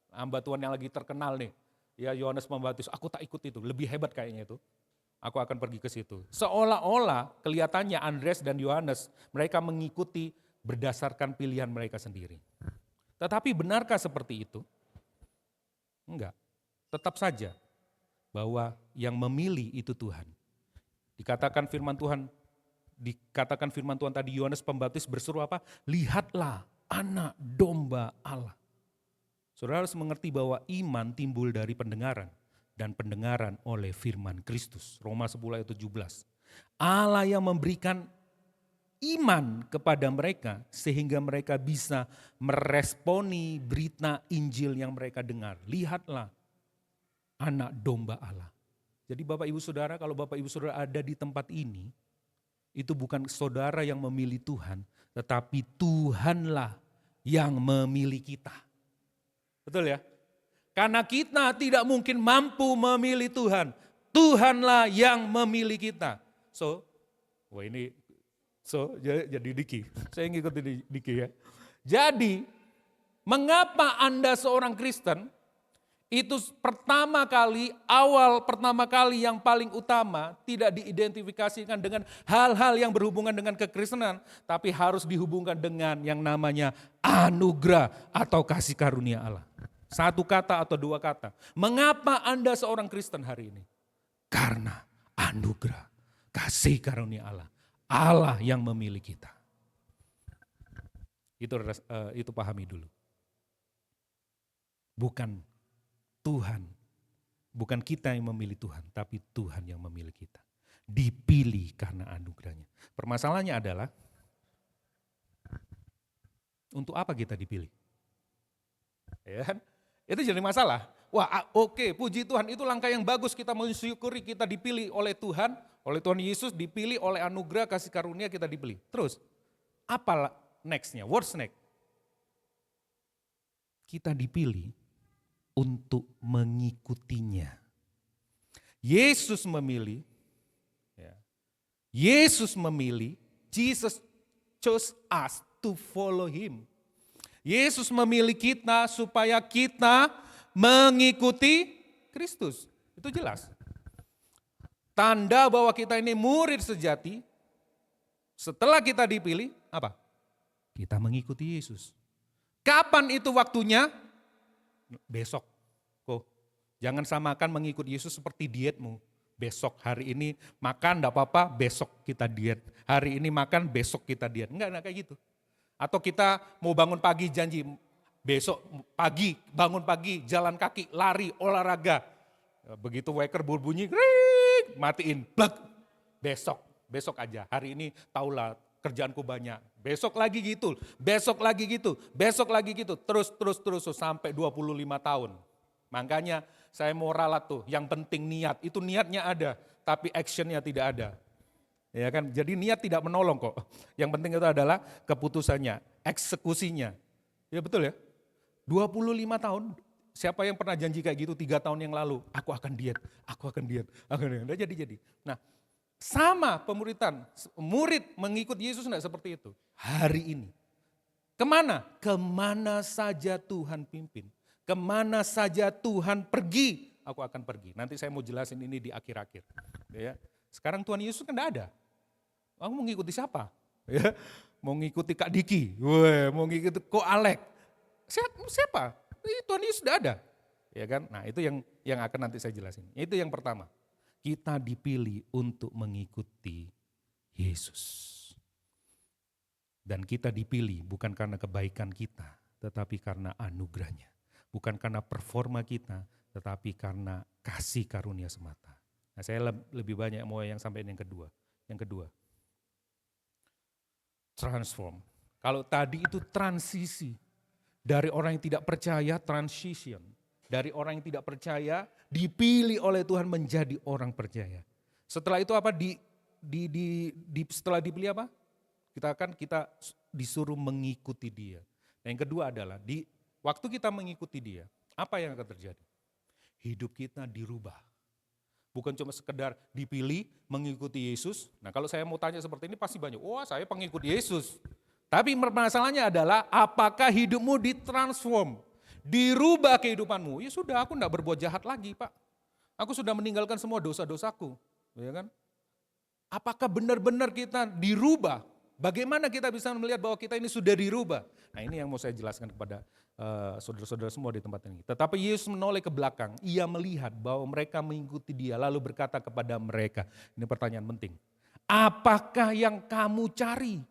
Hamba Tuhan yang lagi terkenal nih. Ya Yohanes Pembaptis, aku tak ikut itu, lebih hebat kayaknya itu. Aku akan pergi ke situ. Seolah-olah kelihatannya Andreas dan Yohanes, mereka mengikuti berdasarkan pilihan mereka sendiri. Tetapi benarkah seperti itu? Enggak. Tetap saja bahwa yang memilih itu Tuhan. Dikatakan firman Tuhan tadi, Yohanes Pembaptis berseru apa? Lihatlah anak domba Allah. Saudara harus mengerti bahwa iman timbul dari pendengaran dan pendengaran oleh firman Kristus. Roma 10 ayat 17. Allah yang memberikan iman kepada mereka sehingga mereka bisa meresponi berita Injil yang mereka dengar. Lihatlah anak domba Allah. Jadi Bapak Ibu Saudara, kalau Bapak Ibu Saudara ada di tempat ini, itu bukan saudara yang memilih Tuhan, tetapi Tuhanlah yang memilih kita. Betul ya? Karena kita tidak mungkin mampu memilih Tuhan. Tuhanlah yang memilih kita. Jadi Diki. Saya ngikutin Diki ya. Jadi, mengapa Anda seorang Kristen, itu pertama kali yang paling utama tidak diidentifikasikan dengan hal-hal yang berhubungan dengan kekristenan, tapi harus dihubungkan dengan yang namanya anugerah atau kasih karunia Allah. 1 kata atau 2 kata. Mengapa Anda seorang Kristen hari ini? Karena anugerah, kasih karunia Allah. Allah yang memilih kita. Itu pahami dulu. Bukan Tuhan, bukan kita yang memilih Tuhan, tapi Tuhan yang memilih kita. Dipilih karena anugerahnya. Permasalahannya adalah, untuk apa kita dipilih? Ya kan? Itu jadi masalah. Wah oke, puji Tuhan, itu langkah yang bagus, kita mensyukuri kita dipilih oleh Tuhan Yesus, dipilih oleh anugerah kasih karunia kita dipilih. Terus, apa nextnya? What's next? Kita dipilih untuk mengikutinya. Yesus memilih, Jesus chose us to follow him. Yesus memilih kita supaya kita mengikuti Kristus. Itu jelas. Tanda bahwa kita ini murid sejati, setelah kita dipilih, apa? Kita mengikuti Yesus. Kapan itu waktunya? Besok. Jangan samakan mengikuti Yesus seperti dietmu. Besok, hari ini makan enggak apa-apa, besok kita diet. Hari ini makan, besok kita diet. Enggak kayak gitu. Atau kita mau bangun pagi janji, besok pagi, bangun pagi, jalan kaki, lari, olahraga. Begitu waker berbunyi, matiin, plug. Besok aja. Hari ini taulah kerjaanku banyak. Besok lagi gitu, terus sampai 25 tahun. Makanya saya mau ralat tuh, yang penting niat, itu niatnya ada, tapi actionnya tidak ada. Ya kan, jadi niat tidak menolong kok. Yang penting itu adalah keputusannya, eksekusinya. Ya betul ya, 25 tahun, siapa yang pernah janji kayak gitu 3 tahun yang lalu, aku akan diet. Udah jadi. Nah, sama pemuritan, murid mengikut Yesus enggak seperti itu. Hari ini, kemana saja Tuhan pimpin. Kemana saja Tuhan pergi, aku akan pergi. Nanti saya mau jelasin ini di akhir-akhir. Ya. Sekarang Tuhan Yesus kan enggak ada. Aku mau ngikuti siapa? Ya. Mau ngikuti Kak Diki, mau ngikuti Ko Alek. Siapa? Tuhan Yesus sudah ada. Ya kan? Nah itu yang akan nanti saya jelasin. Itu yang pertama. Kita dipilih untuk mengikuti Yesus. Dan kita dipilih bukan karena kebaikan kita, tetapi karena anugerahnya. Bukan karena performa kita, tetapi karena kasih karunia semata. Nah, saya lebih banyak mau yang sampai yang kedua. Yang kedua, transform. Kalau tadi itu transisi, dari orang yang tidak percaya, transition. Dari orang yang tidak percaya, dipilih oleh Tuhan menjadi orang percaya. Setelah itu apa? Setelah dipilih apa? Kita disuruh mengikuti Dia. Nah, yang kedua adalah waktu kita mengikuti Dia, apa yang akan terjadi? Hidup kita dirubah. Bukan cuma sekedar dipilih mengikuti Yesus. Nah, kalau saya mau tanya seperti ini pasti banyak, wah saya pengikut Yesus. Tapi masalahnya adalah apakah hidupmu ditransform, dirubah kehidupanmu? Ya sudah, aku enggak berbuat jahat lagi, Pak. Aku sudah meninggalkan semua dosa-dosaku, ya kan? Apakah benar-benar kita dirubah? Bagaimana kita bisa melihat bahwa kita ini sudah dirubah? Nah, ini yang mau saya jelaskan kepada saudara-saudara semua di tempat ini. Tetapi Yesus menoleh ke belakang, ia melihat bahwa mereka mengikuti Dia, lalu berkata kepada mereka, ini pertanyaan penting. Apakah yang kamu cari?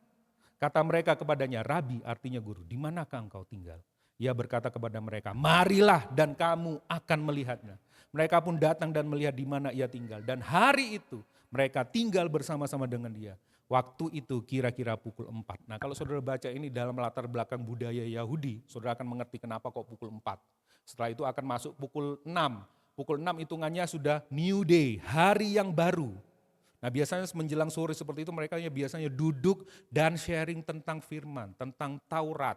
Kata mereka kepadanya, Rabi, artinya guru, di manakah engkau tinggal? Ia berkata kepada mereka, marilah dan kamu akan melihatnya. Mereka pun datang dan melihat di mana ia tinggal. Dan hari itu mereka tinggal bersama-sama dengan dia. Waktu itu kira-kira pukul 4. Nah, kalau saudara baca ini dalam latar belakang budaya Yahudi, saudara akan mengerti kenapa kok pukul 4. Setelah itu akan masuk pukul 6. Pukul 6 hitungannya sudah new day, hari yang baru. Nah, biasanya menjelang sore seperti itu mereka biasanya duduk dan sharing tentang firman, tentang Taurat.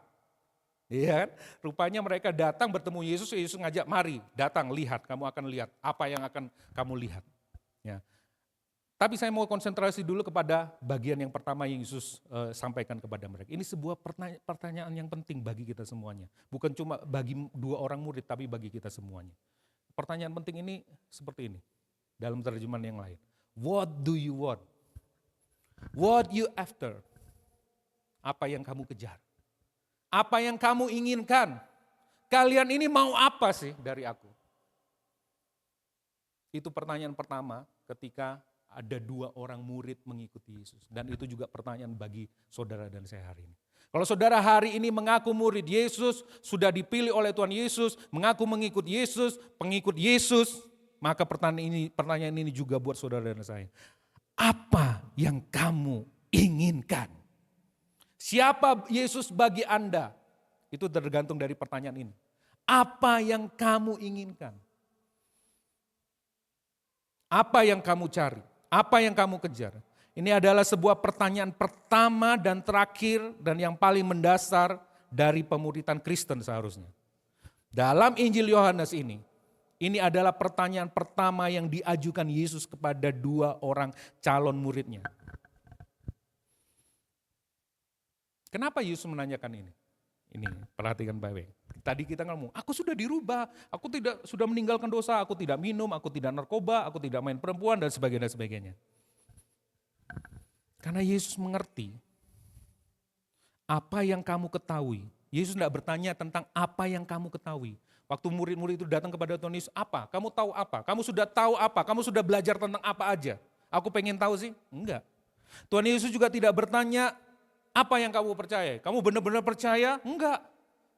Iya kan? Rupanya mereka datang bertemu Yesus, Yesus ngajak, mari datang lihat, kamu akan lihat apa yang akan kamu lihat. Ya. Tapi saya mau konsentrasi dulu kepada bagian yang pertama yang Yesus sampaikan kepada mereka. Ini sebuah pertanyaan yang penting bagi kita semuanya. Bukan cuma bagi 2 orang murid, tapi bagi kita semuanya. Pertanyaan penting ini seperti ini, dalam terjemahan yang lain. What do you want? What you after? Apa yang kamu kejar? Apa yang kamu inginkan? Kalian ini mau apa sih dari aku? Itu pertanyaan pertama ketika ada 2 orang murid mengikuti Yesus. Dan itu juga pertanyaan bagi saudara dan saya hari ini. Kalau saudara hari ini mengaku murid Yesus, sudah dipilih oleh Tuhan Yesus, mengaku mengikut Yesus, pengikut Yesus, maka pertanyaan ini juga buat saudara dan saya. Apa yang kamu inginkan? Siapa Yesus bagi Anda? Itu tergantung dari pertanyaan ini. Apa yang kamu inginkan? Apa yang kamu cari? Apa yang kamu kejar? Ini adalah sebuah pertanyaan pertama dan terakhir dan yang paling mendasar dari pemuridan Kristen seharusnya. Dalam Injil Yohanes ini adalah pertanyaan pertama yang diajukan Yesus kepada 2 orang calon muridnya. Kenapa Yesus menanyakan ini? Ini perhatikan baik-baik. Tadi kita ngomong, aku sudah dirubah, aku sudah meninggalkan dosa, aku tidak minum, aku tidak narkoba, aku tidak main perempuan dan sebagainya. Karena Yesus mengerti apa yang kamu ketahui. Yesus tidak bertanya tentang apa yang kamu ketahui. Waktu murid-murid itu datang kepada Tuhan Yesus, apa? Kamu tahu apa? Kamu sudah tahu apa? Kamu sudah belajar tentang apa aja? Aku pengen tahu sih? Enggak. Tuhan Yesus juga tidak bertanya, apa yang kamu percaya? Kamu benar-benar percaya? Enggak.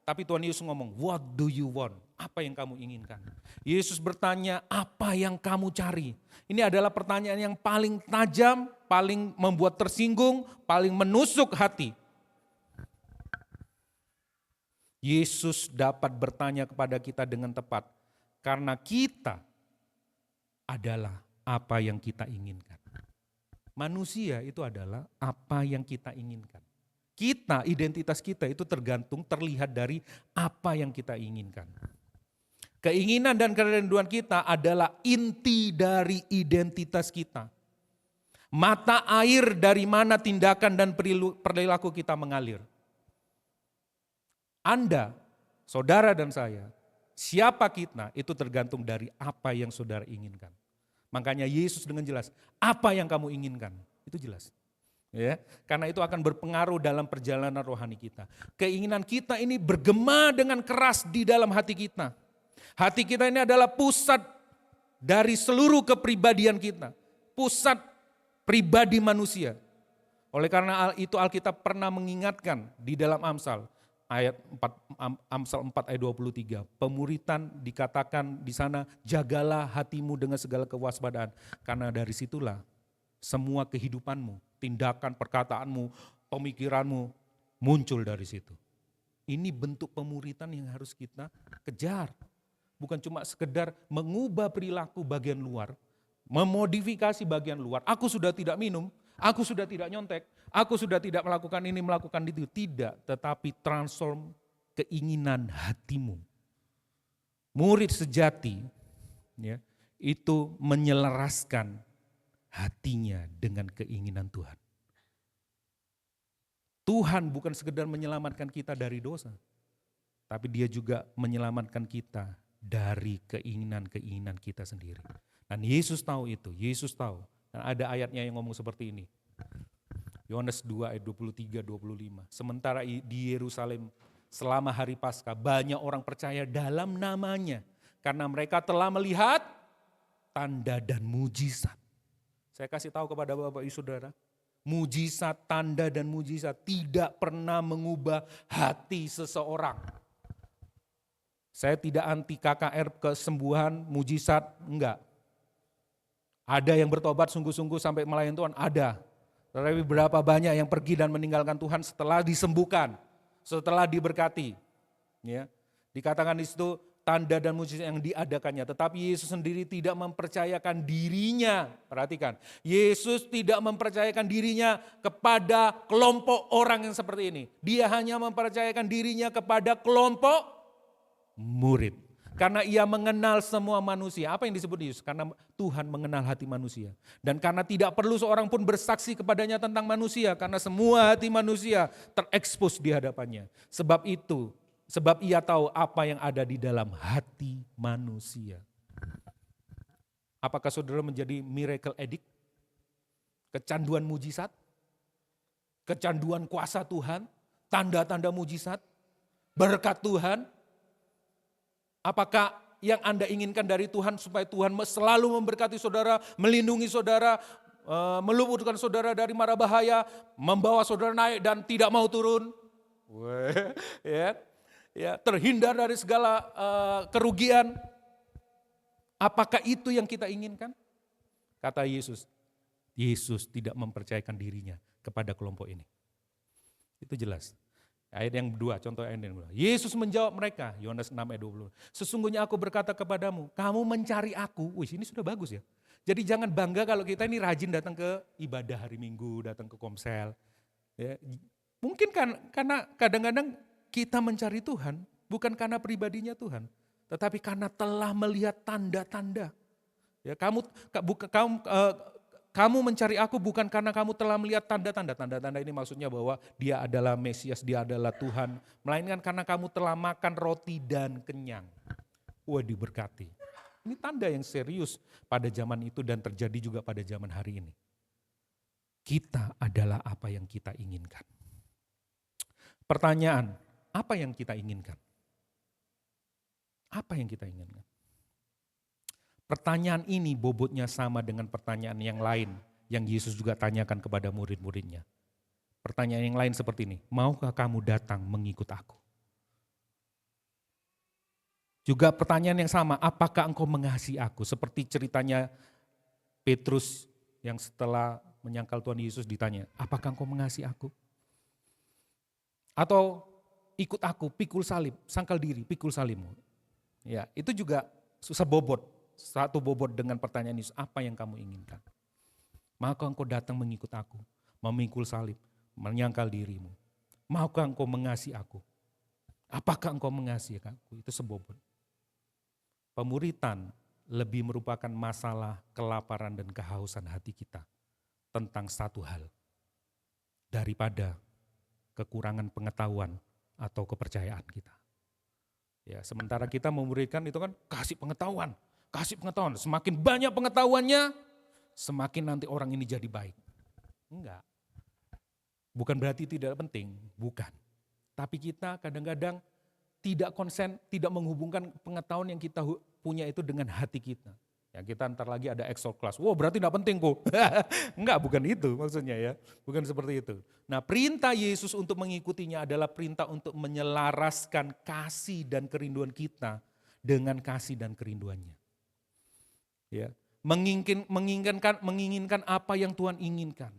Tapi Tuhan Yesus ngomong, what do you want? Apa yang kamu inginkan? Yesus bertanya, apa yang kamu cari? Ini adalah pertanyaan yang paling tajam, paling membuat tersinggung, paling menusuk hati. Yesus dapat bertanya kepada kita dengan tepat, karena kita adalah apa yang kita inginkan. Manusia itu adalah apa yang kita inginkan. Kita, identitas kita itu terlihat dari apa yang kita inginkan. Keinginan dan kerinduan kita adalah inti dari identitas kita. Mata air dari mana tindakan dan perilaku kita mengalir. Anda, saudara dan saya, siapa kita itu tergantung dari apa yang saudara inginkan. Makanya Yesus dengan jelas, apa yang kamu inginkan, itu jelas. Ya, karena itu akan berpengaruh dalam perjalanan rohani kita. Keinginan kita ini bergema dengan keras di dalam hati kita. Hati kita ini adalah pusat dari seluruh kepribadian kita. Pusat pribadi manusia. Oleh karena itu Alkitab pernah mengingatkan di dalam Amsal. ayat 4, Amsal 4 ayat 23. Pemuritan dikatakan di sana, jagalah hatimu dengan segala kewaspadaan. Karena dari situlah semua kehidupanmu, tindakan, perkataanmu, pemikiranmu muncul dari situ. Ini bentuk pemuritan yang harus kita kejar. Bukan cuma sekedar mengubah perilaku bagian luar, memodifikasi bagian luar. Aku sudah tidak minum, aku sudah tidak nyontek, aku sudah tidak melakukan ini, melakukan itu. Tidak, tetapi transform keinginan hatimu. Murid sejati ya, itu menyelaraskan hatinya dengan keinginan Tuhan. Tuhan bukan sekedar menyelamatkan kita dari dosa, tapi Dia juga menyelamatkan kita dari keinginan-keinginan kita sendiri. Dan Yesus tahu itu, Yesus tahu. Dan ada ayatnya yang ngomong seperti ini. Yohanes 2 ayat 23-25. Sementara di Yerusalem selama hari Paskah banyak orang percaya dalam namanya. Karena mereka telah melihat tanda dan mujizat. Saya kasih tahu kepada Bapak Ibu Saudara, mujizat, tanda dan mujizat tidak pernah mengubah hati seseorang. Saya tidak anti KKR kesembuhan, mujizat, enggak. Ada yang bertobat sungguh-sungguh sampai melayani Tuhan, ada. Tetapi berapa banyak yang pergi dan meninggalkan Tuhan setelah disembuhkan, setelah diberkati. Ya, dikatakan di situ tanda dan mujizat yang diadakannya. Tetapi Yesus sendiri tidak mempercayakan dirinya. Perhatikan, Yesus tidak mempercayakan dirinya kepada kelompok orang yang seperti ini. Dia hanya mempercayakan dirinya kepada kelompok murid. Karena ia mengenal semua manusia. Apa yang disebut Yesus? Karena Tuhan mengenal hati manusia. Dan karena tidak perlu seorang pun bersaksi kepadanya tentang manusia. Karena semua hati manusia terekspos di hadapannya. Sebab ia tahu apa yang ada di dalam hati manusia. Apakah saudara menjadi miracle addict? Kecanduan mujizat? Kecanduan kuasa Tuhan? Tanda-tanda mujizat? Berkat Tuhan? Apakah yang Anda inginkan dari Tuhan supaya Tuhan selalu memberkati saudara, melindungi saudara, meluputkan saudara dari mara bahaya, membawa saudara naik dan tidak mau turun? Ya, terhindar dari segala kerugian. Apakah itu yang kita inginkan? Kata Yesus, Yesus tidak mempercayakan dirinya kepada kelompok ini. Itu jelas. Ayat yang kedua, contoh ayat yang kedua. Yesus menjawab mereka, Yohanes 6 ayat 20. Sesungguhnya aku berkata kepadamu, kamu mencari aku. Wih, ini sudah bagus ya. Jadi jangan bangga kalau kita ini rajin datang ke ibadah hari Minggu, datang ke komsel. Ya, mungkin karena kadang-kadang kita mencari Tuhan, bukan karena pribadinya Tuhan, tetapi karena telah melihat tanda-tanda. Ya, kamu mencari aku bukan karena kamu telah melihat tanda-tanda. Tanda-tanda ini maksudnya bahwa dia adalah Mesias, dia adalah Tuhan. Melainkan karena kamu telah makan roti dan kenyang. Wah, diberkati. Ini tanda yang serius pada zaman itu dan terjadi juga pada zaman hari ini. Kita adalah apa yang kita inginkan. Pertanyaan, apa yang kita inginkan? Apa yang kita inginkan? Pertanyaan ini bobotnya sama dengan pertanyaan yang lain yang Yesus juga tanyakan kepada murid-muridnya. Pertanyaan yang lain seperti ini, maukah kamu datang mengikut aku? Juga pertanyaan yang sama, apakah engkau mengasihi aku? Seperti ceritanya Petrus yang setelah menyangkal Tuhan Yesus ditanya, apakah engkau mengasihi aku? Atau ikut aku, pikul salib, sangkal diri, pikul salibmu. Ya, itu juga susah bobot. Satu bobot dengan pertanyaan Yesus, apa yang kamu inginkan? Maukah engkau datang mengikut aku, memikul salib, menyangkal dirimu? Maukah engkau mengasihi aku? Apakah engkau mengasihi aku? Itu sebobot. Pemuritan lebih merupakan masalah kelaparan dan kehausan hati kita tentang satu hal, daripada kekurangan pengetahuan atau kepercayaan kita. Ya, sementara kita memuridkan itu kan kasih pengetahuan. Semakin banyak pengetahuannya, semakin nanti orang ini jadi baik. Enggak. Bukan berarti tidak penting, bukan. Tapi kita kadang-kadang tidak konsen, tidak menghubungkan pengetahuan yang kita punya itu dengan hati kita. Ya kita ntar lagi ada extra class. Wow, berarti tidak penting kok. Enggak, bukan itu maksudnya ya. Bukan seperti itu. Nah, perintah Yesus untuk mengikutinya adalah perintah untuk menyelaraskan kasih dan kerinduan kita dengan kasih dan kerinduannya. Ya, menginginkan apa yang Tuhan inginkan.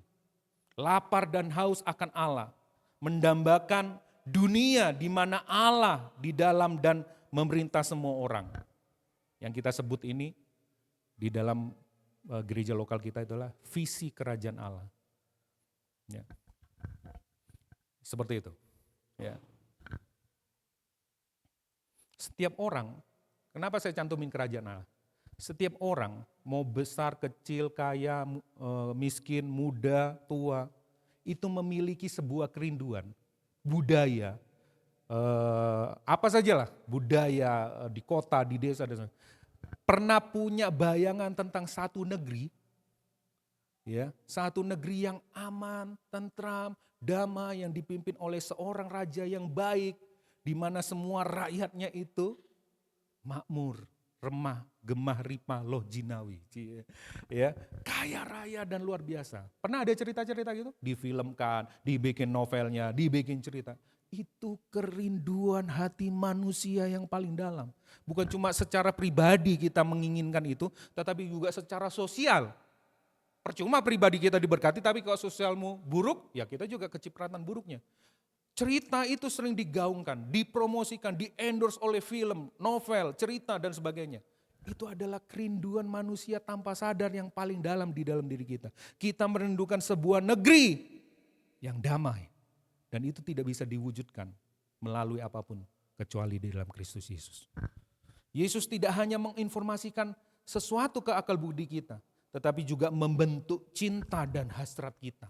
Lapar dan haus akan Allah, mendambakan dunia di mana Allah di dalam dan memerintah semua orang. Yang kita sebut ini di dalam gereja lokal kita itulah visi kerajaan Allah. Ya. Seperti itu. Ya. Setiap orang, kenapa saya cantumin kerajaan Allah? Setiap orang, mau besar, kecil, kaya, miskin, muda, tua, itu memiliki sebuah kerinduan, budaya, apa sajalah, budaya di kota, di desa, dan pernah punya bayangan tentang satu negeri, ya, satu negeri yang aman, tentram, damai, yang dipimpin oleh seorang raja yang baik, di mana semua rakyatnya itu makmur, remah, gemah, ripah, loh jinawi, ya, kaya raya dan luar biasa. Pernah ada cerita-cerita gitu? Difilmkan, dibikin novelnya, dibikin cerita. Itu kerinduan hati manusia yang paling dalam. Bukan cuma secara pribadi kita menginginkan itu, tetapi juga secara sosial. Percuma pribadi kita diberkati, tapi kalau sosialmu buruk, ya kita juga kecipratan buruknya. Cerita itu sering digaungkan, dipromosikan, di-endorse oleh film, novel, cerita dan sebagainya. Itu adalah kerinduan manusia tanpa sadar yang paling dalam di dalam diri kita. Kita merindukan sebuah negeri yang damai. Dan itu tidak bisa diwujudkan melalui apapun kecuali di dalam Kristus Yesus. Yesus tidak hanya menginformasikan sesuatu ke akal budi kita, tetapi juga membentuk cinta dan hasrat kita.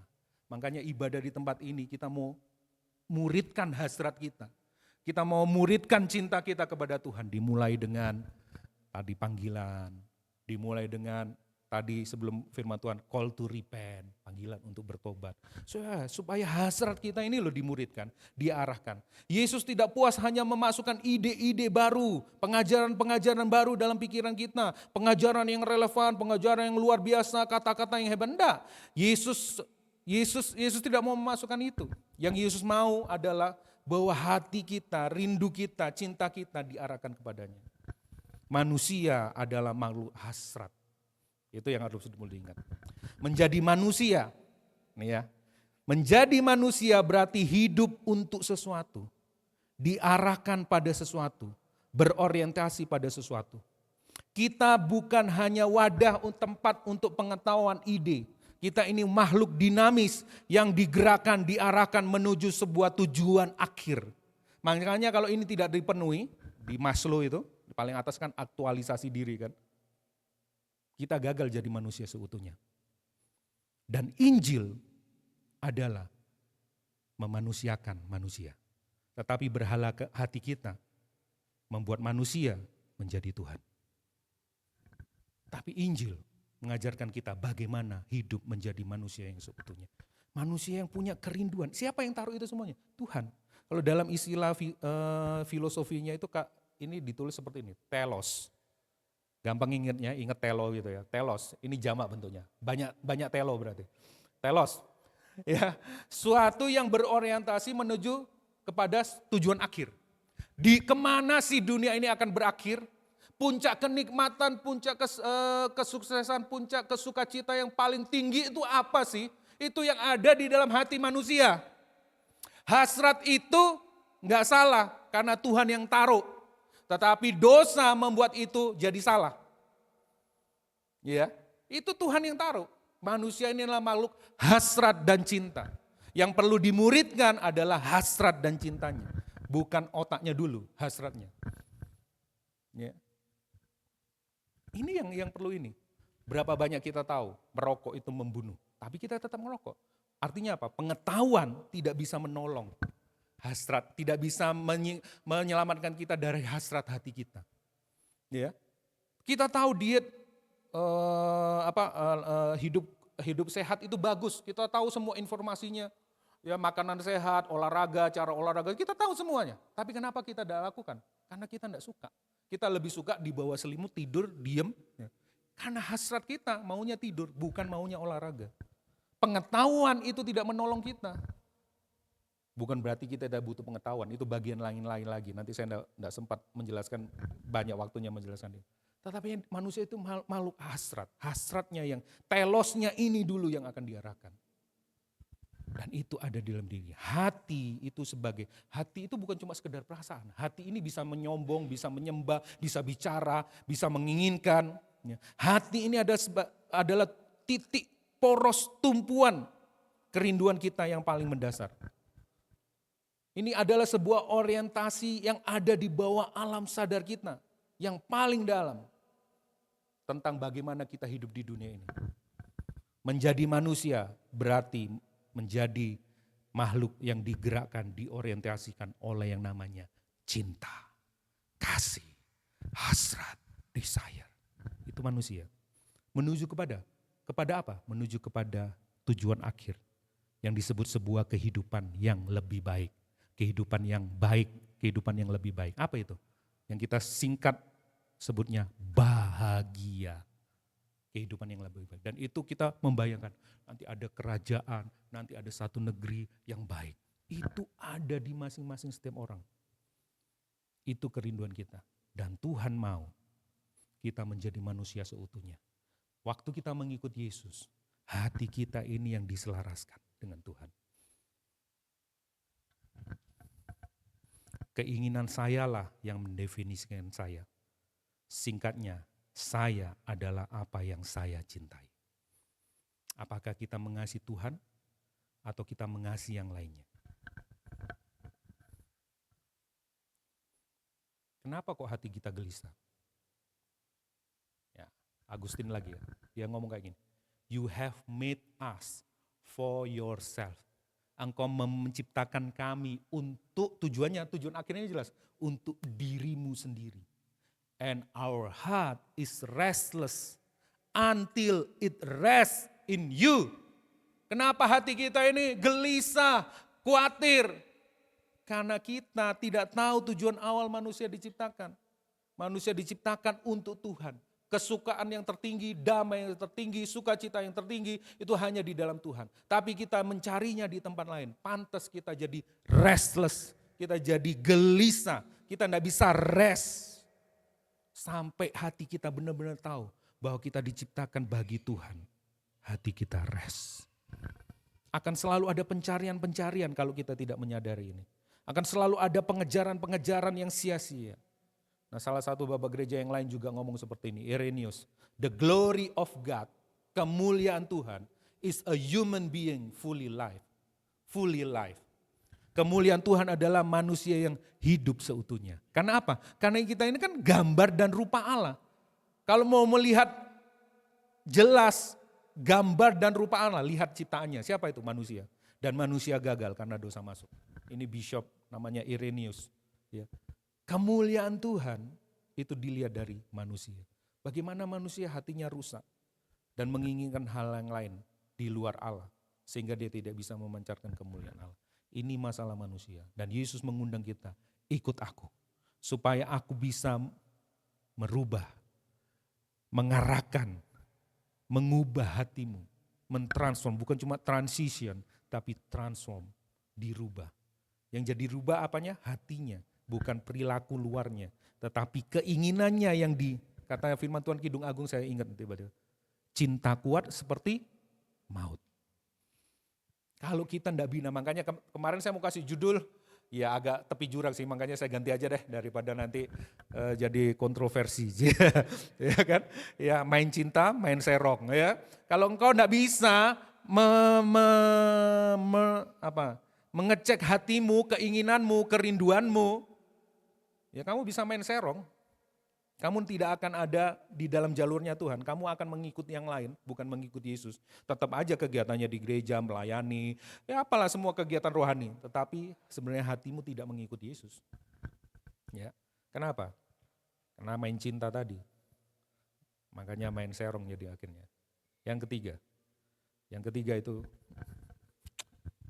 Makanya ibadah di tempat ini kita mau muridkan hasrat kita. Kita mau muridkan cinta kita kepada Tuhan. Dimulai dengan tadi panggilan, dimulai dengan tadi sebelum firman Tuhan, call to repent, panggilan untuk bertobat. Supaya hasrat kita ini loh dimuridkan, diarahkan. Yesus tidak puas hanya memasukkan ide-ide baru, pengajaran-pengajaran baru dalam pikiran kita, pengajaran yang relevan, pengajaran yang luar biasa, kata-kata yang hebat. Enggak, Yesus tidak mau memasukkan itu. Yang Yesus mau adalah bahwa hati kita, rindu kita, cinta kita diarahkan kepadanya. Manusia adalah makhluk hasrat. Itu yang harus diingat. Menjadi manusia, nih ya. Menjadi manusia berarti hidup untuk sesuatu, diarahkan pada sesuatu, berorientasi pada sesuatu. Kita bukan hanya wadah tempat untuk pengetahuan ide. Kita ini makhluk dinamis yang digerakkan, diarahkan menuju sebuah tujuan akhir. Makanya kalau ini tidak dipenuhi, di Maslow itu, paling atas kan aktualisasi diri kan. Kita gagal jadi manusia seutuhnya. Dan Injil adalah memanusiakan manusia. Tetapi berhala ke hati kita membuat manusia menjadi Tuhan. Tapi Injil mengajarkan kita bagaimana hidup menjadi manusia yang seutuhnya. Manusia yang punya kerinduan. Siapa yang taruh itu semuanya? Tuhan. Kalau dalam istilah filosofinya itu ini ditulis seperti ini, telos. Gampang ingatnya, ingat telo gitu ya. Telos, ini jamak bentuknya. Banyak telo berarti. Telos. Ya, suatu yang berorientasi menuju kepada tujuan akhir. Di kemana sih dunia ini akan berakhir? Puncak kenikmatan, puncak kesuksesan, puncak kesukacita yang paling tinggi itu apa sih? Itu yang ada di dalam hati manusia. Hasrat itu nggak salah karena Tuhan yang taruh. Tetapi dosa membuat itu jadi salah. Ya, itu Tuhan yang taruh. Manusia ini adalah makhluk hasrat dan cinta. Yang perlu dimuridkan adalah hasrat dan cintanya. Bukan otaknya dulu, hasratnya. Ya. Ini yang perlu ini. Berapa banyak kita tahu merokok itu membunuh. Tapi kita tetap merokok. Artinya apa? Pengetahuan tidak bisa menolong. Hasrat tidak bisa menyelamatkan kita dari hasrat hati kita. Ya, kita tahu diet hidup sehat itu bagus. Kita tahu semua informasinya. Ya, makanan sehat, olahraga, cara olahraga, kita tahu semuanya. Tapi kenapa kita tidak lakukan? Karena kita tidak suka. Kita lebih suka di bawah selimut tidur, diem. Ya. Karena hasrat kita maunya tidur, bukan maunya olahraga. Pengetahuan itu tidak menolong kita. Bukan berarti kita tidak butuh pengetahuan, itu bagian lain-lain lagi. Nanti saya tidak sempat menjelaskan, banyak waktunya menjelaskan ini. Tetapi manusia itu makhluk hasrat. Hasratnya yang, telosnya ini dulu yang akan diarahkan. Dan itu ada di dalam diri. Hati itu bukan cuma sekedar perasaan. Hati ini bisa menyombong, bisa menyembah, bisa bicara, bisa menginginkan. Hati ini adalah titik poros tumpuan kerinduan kita yang paling mendasar. Ini adalah sebuah orientasi yang ada di bawah alam sadar kita, yang paling dalam tentang bagaimana kita hidup di dunia ini. Menjadi manusia berarti menjadi makhluk yang digerakkan, diorientasikan oleh yang namanya cinta, kasih, hasrat, desire. Itu manusia. Menuju kepada apa? Menuju kepada tujuan akhir yang disebut sebuah kehidupan yang lebih baik. Kehidupan yang baik, kehidupan yang lebih baik. Apa itu? Yang kita singkat sebutnya bahagia. Kehidupan yang lebih baik. Dan itu kita membayangkan nanti ada kerajaan, nanti ada satu negeri yang baik. Itu ada di masing-masing setiap orang. Itu kerinduan kita. Dan Tuhan mau kita menjadi manusia seutuhnya. Waktu kita mengikut Yesus, hati kita ini yang diselaraskan dengan Tuhan. Keinginan sayalah yang mendefinisikan saya. Singkatnya, saya adalah apa yang saya cintai. Apakah kita mengasihi Tuhan atau kita mengasihi yang lainnya? Kenapa kok hati kita gelisah? Ya, Agustin lagi ya, dia ngomong kayak gini. You have made us for yourself. Engkau menciptakan kami untuk tujuan akhirnya jelas, untuk dirimu sendiri. And our heart is restless until it rests in you. Kenapa hati kita ini gelisah, khawatir? Karena kita tidak tahu tujuan awal manusia diciptakan. Manusia diciptakan untuk Tuhan. Kesukaan yang tertinggi, damai yang tertinggi, sukacita yang tertinggi itu hanya di dalam Tuhan. Tapi kita mencarinya di tempat lain. Pantas kita jadi restless, kita jadi gelisah, kita tidak bisa rest. Sampai hati kita benar-benar tahu bahwa kita diciptakan bagi Tuhan. Hati kita rest. Akan selalu ada pencarian-pencarian kalau kita tidak menyadari ini. Akan selalu ada pengejaran-pengejaran yang sia-sia. Nah, salah satu bapak gereja yang lain juga ngomong seperti ini, Irenaeus. The glory of God, kemuliaan Tuhan, is a human being fully live. Fully live. Kemuliaan Tuhan adalah manusia yang hidup seutuhnya. Karena apa? Karena kita ini kan gambar dan rupa Allah. Kalau mau melihat jelas gambar dan rupa Allah, lihat ciptaannya. Siapa itu? Manusia. Dan manusia gagal karena dosa masuk. Ini bishop namanya Irenaeus. Ya. Kemuliaan Tuhan itu dilihat dari manusia. Bagaimana manusia hatinya rusak dan menginginkan hal yang lain di luar Allah. Sehingga dia tidak bisa memancarkan kemuliaan Allah. Ini masalah manusia. Dan Yesus mengundang kita, ikut aku. Supaya aku bisa merubah, mengarahkan, mengubah hatimu. Mentransform, bukan cuma transition, tapi transform, dirubah. Yang jadi rubah apanya? Hatinya. Bukan perilaku luarnya, tetapi keinginannya yang kata firman Tuhan Kidung Agung saya ingat tiba-tiba. Cinta kuat seperti maut. Kalau kita tidak bina, makanya kemarin saya mau kasih judul, ya agak tepi jurang sih, makanya saya ganti aja deh daripada nanti jadi kontroversi. Ya kan? Ya main cinta, main serong ya. Kalau engkau tidak bisa mengecek hatimu, keinginanmu, kerinduanmu, ya kamu bisa main serong. Kamu tidak akan ada di dalam jalurnya Tuhan. Kamu akan mengikuti yang lain, bukan mengikuti Yesus. Tetap aja kegiatannya di gereja, melayani, ya apalah semua kegiatan rohani. Tetapi sebenarnya hatimu tidak mengikuti Yesus. Ya, kenapa? Karena main cinta tadi. Makanya main serong jadi akhirnya. Yang ketiga itu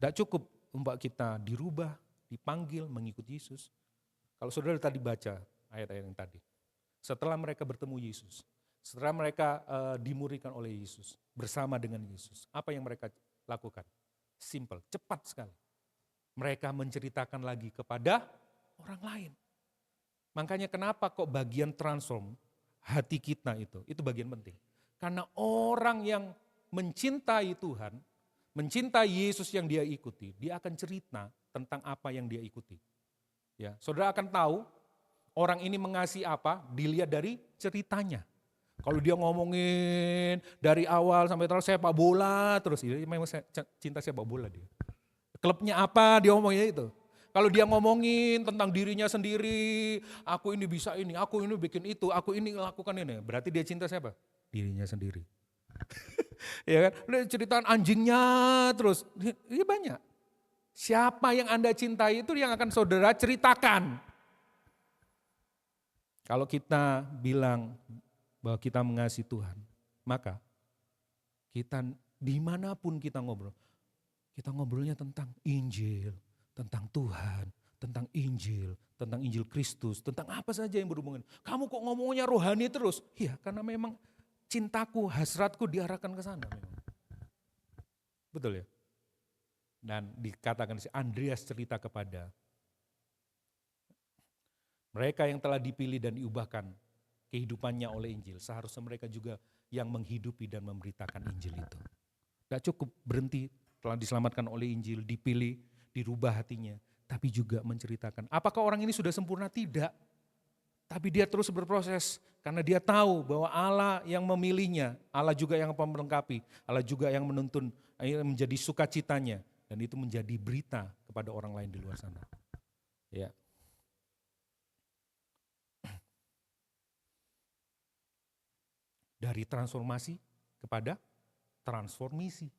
tidak cukup untuk kita dirubah, dipanggil, mengikuti Yesus. Kalau saudara tadi baca ayat-ayat yang tadi. Setelah mereka bertemu Yesus, Setelah mereka dimurikan oleh Yesus, bersama dengan Yesus, apa yang mereka lakukan? Simple, cepat sekali. Mereka menceritakan lagi kepada orang lain. Makanya kenapa kok bagian transform hati kita itu bagian penting. Karena orang yang mencintai Tuhan, mencintai Yesus yang dia ikuti, dia akan cerita tentang apa yang dia ikuti. Ya, saudara akan tahu orang ini mengasihi apa, dilihat dari ceritanya. Kalau dia ngomongin dari awal sampai terakhir sepak bola terus, dia memang cinta sepak bola dia. Klubnya apa dia ngomongnya itu. Kalau dia ngomongin tentang dirinya sendiri, aku ini bisa ini, aku ini bikin itu, aku ini lakukan ini. Berarti dia cinta siapa? Dirinya sendiri. Ya kan? Dia ceritaan anjingnya terus, ini banyak. Siapa yang Anda cintai itu yang akan saudara ceritakan. Kalau kita bilang bahwa kita mengasihi Tuhan, maka kita dimanapun kita ngobrolnya tentang Injil, tentang Tuhan, tentang Injil Kristus, tentang apa saja yang berhubungan. Kamu kok ngomongnya rohani terus? Iya, karena memang cintaku, hasratku diarahkan ke sana memang. Betul ya? Dan dikatakan si Andreas cerita kepada mereka yang telah dipilih dan diubahkan kehidupannya oleh Injil. Seharusnya mereka juga yang menghidupi dan memberitakan Injil itu. Gak cukup berhenti telah diselamatkan oleh Injil, dipilih, dirubah hatinya, tapi juga menceritakan. Apakah orang ini sudah sempurna? Tidak. Tapi dia terus berproses karena dia tahu bahwa Allah yang memilihnya, Allah juga yang melengkapi, Allah juga yang menuntun, menjadi sukacitanya, dan itu menjadi berita kepada orang lain di luar sana. Ya. Dari transformasi kepada transformisi.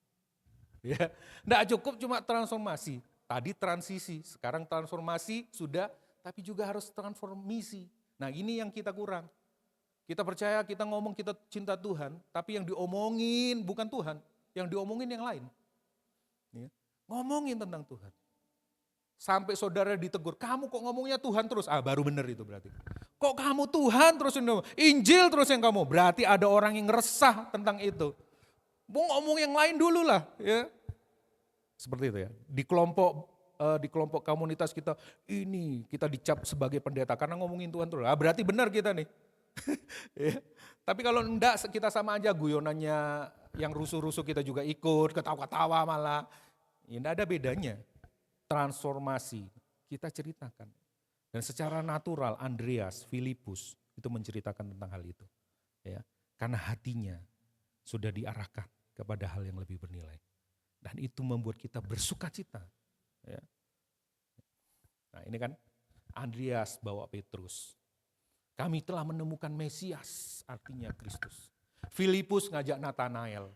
Ya, enggak cukup cuma transformasi. Tadi transisi, sekarang transformasi sudah, tapi juga harus transformasi. Nah ini yang kita kurang. Kita percaya, kita ngomong kita cinta Tuhan, tapi yang diomongin bukan Tuhan, yang diomongin yang lain. Ya. Ngomongin tentang Tuhan. Sampai saudara ditegur, kamu kok ngomongnya Tuhan terus? Baru benar itu berarti. Kok kamu Tuhan terus, Injil terus yang kamu? Berarti ada orang yang resah tentang itu. Mau ngomong yang lain dulu lah. Ya. Seperti itu ya. Di kelompok komunitas kita, ini kita dicap sebagai pendeta karena ngomongin Tuhan terus. Berarti benar kita nih. Ya. Tapi kalau enggak kita sama aja guyonannya yang rusuh-rusuh kita juga ikut, ketawa-ketawa malah. Ya enggak ada bedanya. Transformasi kita ceritakan. Dan secara natural Andreas, Filipus itu menceritakan tentang hal itu. Ya. Karena hatinya sudah diarahkan kepada hal yang lebih bernilai. Dan itu membuat kita bersuka cita. Ya. Nah ini kan Andreas bawa Petrus. Kami telah menemukan Mesias, artinya Kristus. Filipus ngajak Nathanael.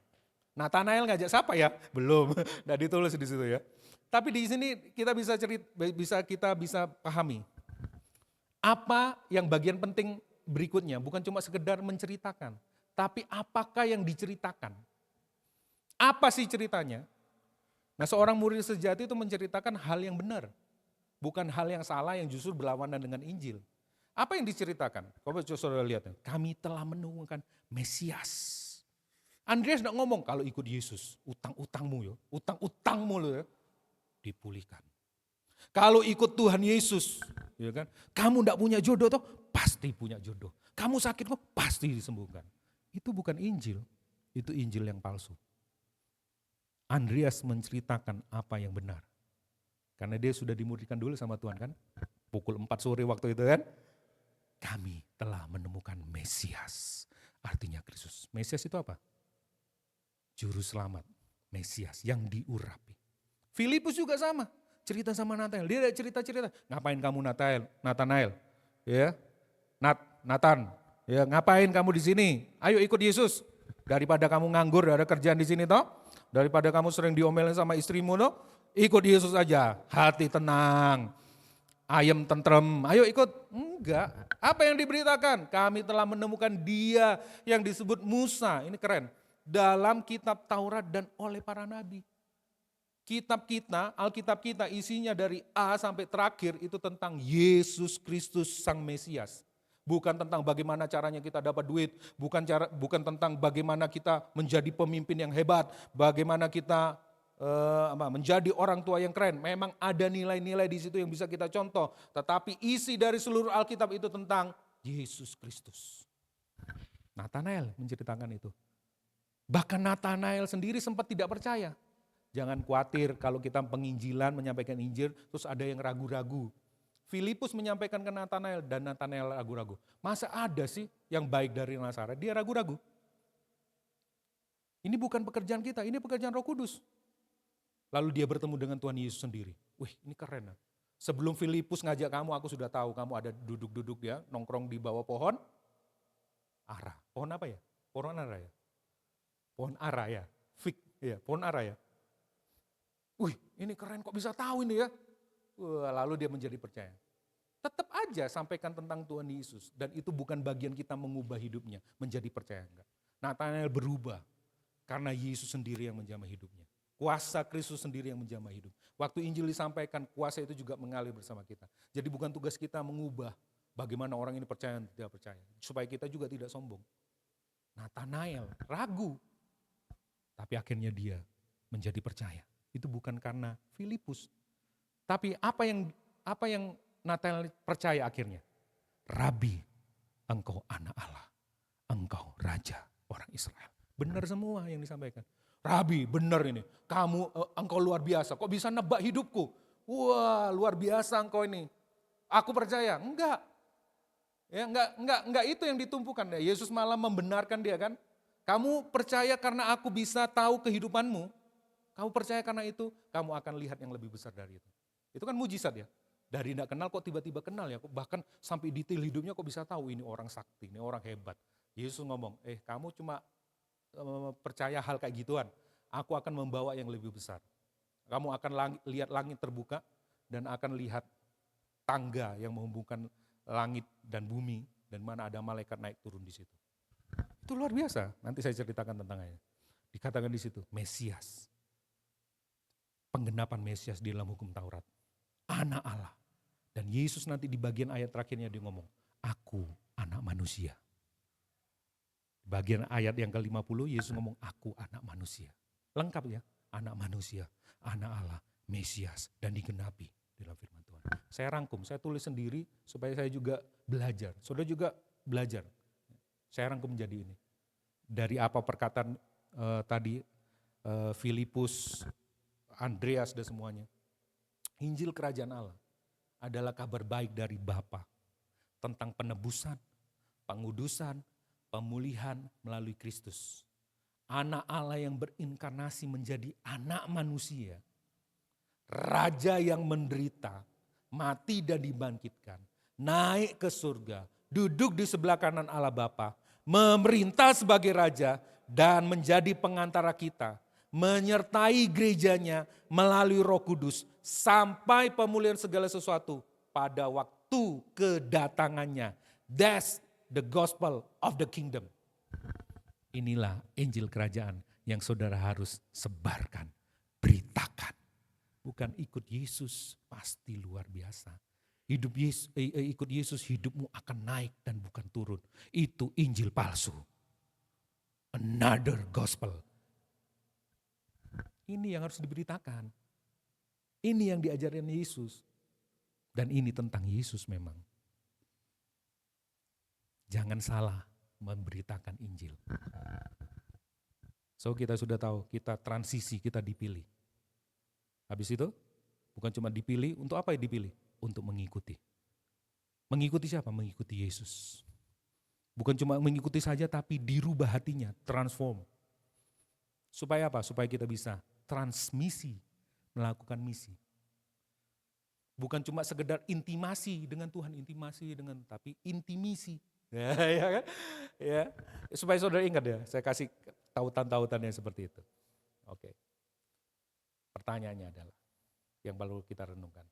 Nathanael ngajak siapa ya? Belum, tidak ditulis di situ ya. Tapi di sini kita bisa pahami. Apa yang bagian penting berikutnya, bukan cuma sekedar menceritakan. Tapi apakah yang diceritakan? Apa sih ceritanya? Nah seorang murid sejati itu menceritakan hal yang benar. Bukan hal yang salah yang justru berlawanan dengan Injil. Apa yang diceritakan? Coba saudara lihat. Kami telah menemukan Mesias. Andreas tidak ngomong kalau ikut Yesus. Utang-utangmu lo ya. Dipulihkan. Kalau ikut Tuhan Yesus. Ya kan? Kamu tidak punya jodoh toh? Pasti punya jodoh. Kamu sakit kok? Pasti disembuhkan. Itu bukan Injil. Itu Injil yang palsu. Andreas menceritakan apa yang benar. Karena dia sudah dimuridkan dulu sama Tuhan kan. Pukul 4 sore waktu itu kan. Kami telah menemukan Mesias. Artinya Kristus. Mesias itu apa? Juru selamat. Mesias yang diurapi. Filipus juga sama. Cerita sama Nathanael. Dia ada cerita-cerita. Ngapain kamu Nathanael? Ya. Nathan. Ya, ngapain kamu di sini? Ayo ikut Yesus. Daripada kamu nganggur, ada kerjaan di sini toh. Daripada kamu sering diomelin sama istrimu toh. Ikut Yesus aja. Hati tenang. Ayam tentrem. Ayo ikut. Enggak. Apa yang diberitakan? Kami telah menemukan dia yang disebut Musa. Ini keren. Dalam kitab Taurat dan oleh para nabi. Kitab kita, Alkitab kita isinya dari A sampai terakhir itu tentang Yesus Kristus Sang Mesias. Bukan tentang bagaimana caranya kita dapat duit, bukan tentang bagaimana kita menjadi pemimpin yang hebat, bagaimana kita menjadi orang tua yang keren. Memang ada nilai-nilai di situ yang bisa kita contoh, tetapi isi dari seluruh Alkitab itu tentang Yesus Kristus. Nathanael menceritakan itu. Bahkan Nathanael sendiri sempat tidak percaya. Jangan khawatir kalau kita penginjilan, menyampaikan Injil, terus ada yang ragu-ragu. Filipus menyampaikan ke Nathanael dan Nathanael ragu-ragu. Masa ada sih yang baik dari Nazaret? Dia ragu-ragu. Ini bukan pekerjaan kita, ini pekerjaan Roh Kudus. Lalu dia bertemu dengan Tuhan Yesus sendiri. Wih, ini keren. Sebelum Filipus ngajak kamu, aku sudah tahu kamu ada duduk-duduk ya, nongkrong di bawah pohon ara. Pohon apa ya? Pohon ara ya? Pohon ara ya? Fig, ya, pohon ara ya. Wih, ini keren kok bisa tahu ini ya. Lalu dia menjadi percaya. Tetap aja sampaikan tentang Tuhan Yesus. Dan itu bukan bagian kita mengubah hidupnya, menjadi percaya enggak. Nathanael berubah karena Yesus sendiri yang menjamah hidupnya. Kuasa Kristus sendiri yang menjamah hidup. Waktu Injil disampaikan, kuasa itu juga mengalir bersama kita. Jadi bukan tugas kita mengubah bagaimana orang ini percaya dan tidak percaya. Supaya kita juga tidak sombong. Nathanael ragu. Tapi akhirnya dia menjadi percaya. Itu bukan karena Filipus. Tapi apa yang Nathanael percaya akhirnya? Rabi, engkau anak Allah, engkau raja orang Israel. Benar semua yang disampaikan. Rabi, benar ini. Engkau luar biasa. Kok bisa nebak hidupku? Wah, luar biasa engkau ini. Aku percaya. Enggak. Ya, enggak itu yang ditumpukan. Yesus malah membenarkan dia kan. Kamu percaya karena aku bisa tahu kehidupanmu. Kamu percaya karena itu, kamu akan lihat yang lebih besar dari itu. Itu kan mujizat ya. Dari tidak kenal kok tiba-tiba kenal ya. Bahkan sampai detail hidupnya kok bisa tahu ini orang sakti, ini orang hebat. Yesus ngomong, kamu cuma percaya hal kayak gituan. Aku akan membawa yang lebih besar. Kamu akan lihat langit terbuka dan akan lihat tangga yang menghubungkan langit dan bumi. Dan mana ada malaikat naik turun di situ. Itu luar biasa. Nanti saya ceritakan tentangnya. Dikatakan di situ, Mesias. Penggenapan Mesias di dalam hukum Taurat. Anak Allah. Dan Yesus nanti di bagian ayat terakhirnya dia ngomong, aku anak manusia. Bagian ayat yang ke-50 Yesus ngomong, aku anak manusia. Lengkap ya, anak manusia, anak Allah, Mesias, dan digenapi dalam firman Tuhan. Saya rangkum, saya tulis sendiri supaya saya juga belajar. Saudara juga belajar. Saya rangkum menjadi ini. Dari apa perkataan tadi, Filipus, Andreas dan semuanya. Injil Kerajaan Allah adalah kabar baik dari Bapa tentang penebusan, pengudusan, pemulihan melalui Kristus. Anak Allah yang berinkarnasi menjadi anak manusia. Raja yang menderita, mati dan dibangkitkan, naik ke surga, duduk di sebelah kanan Allah Bapa, memerintah sebagai raja dan menjadi pengantara kita, menyertai gerejanya melalui Roh Kudus sampai pemulihan segala sesuatu pada waktu kedatangannya. That's the gospel of the kingdom. Inilah Injil Kerajaan yang saudara harus sebarkan, beritakan. Bukan ikut Yesus, pasti luar biasa. Ikut Yesus hidupmu akan naik dan bukan turun. Itu Injil palsu. Another gospel. Ini yang harus diberitakan. Ini yang diajarkan Yesus. Dan ini tentang Yesus memang. Jangan salah memberitakan Injil. So kita sudah tahu, kita transisi, kita dipilih. Habis itu, bukan cuma dipilih, untuk apa ya dipilih? Untuk mengikuti. Mengikuti siapa? Mengikuti Yesus. Bukan cuma mengikuti saja, tapi dirubah hatinya, transform. Supaya apa? Supaya kita bisa transmisi, melakukan misi. Bukan cuma sekedar intimasi dengan Tuhan, tapi intimisi. Ya kan? Ya. Supaya saudara ingat ya, saya kasih tautan-tautannya seperti itu. Oke. Pertanyaannya adalah, yang perlu kita renungkan.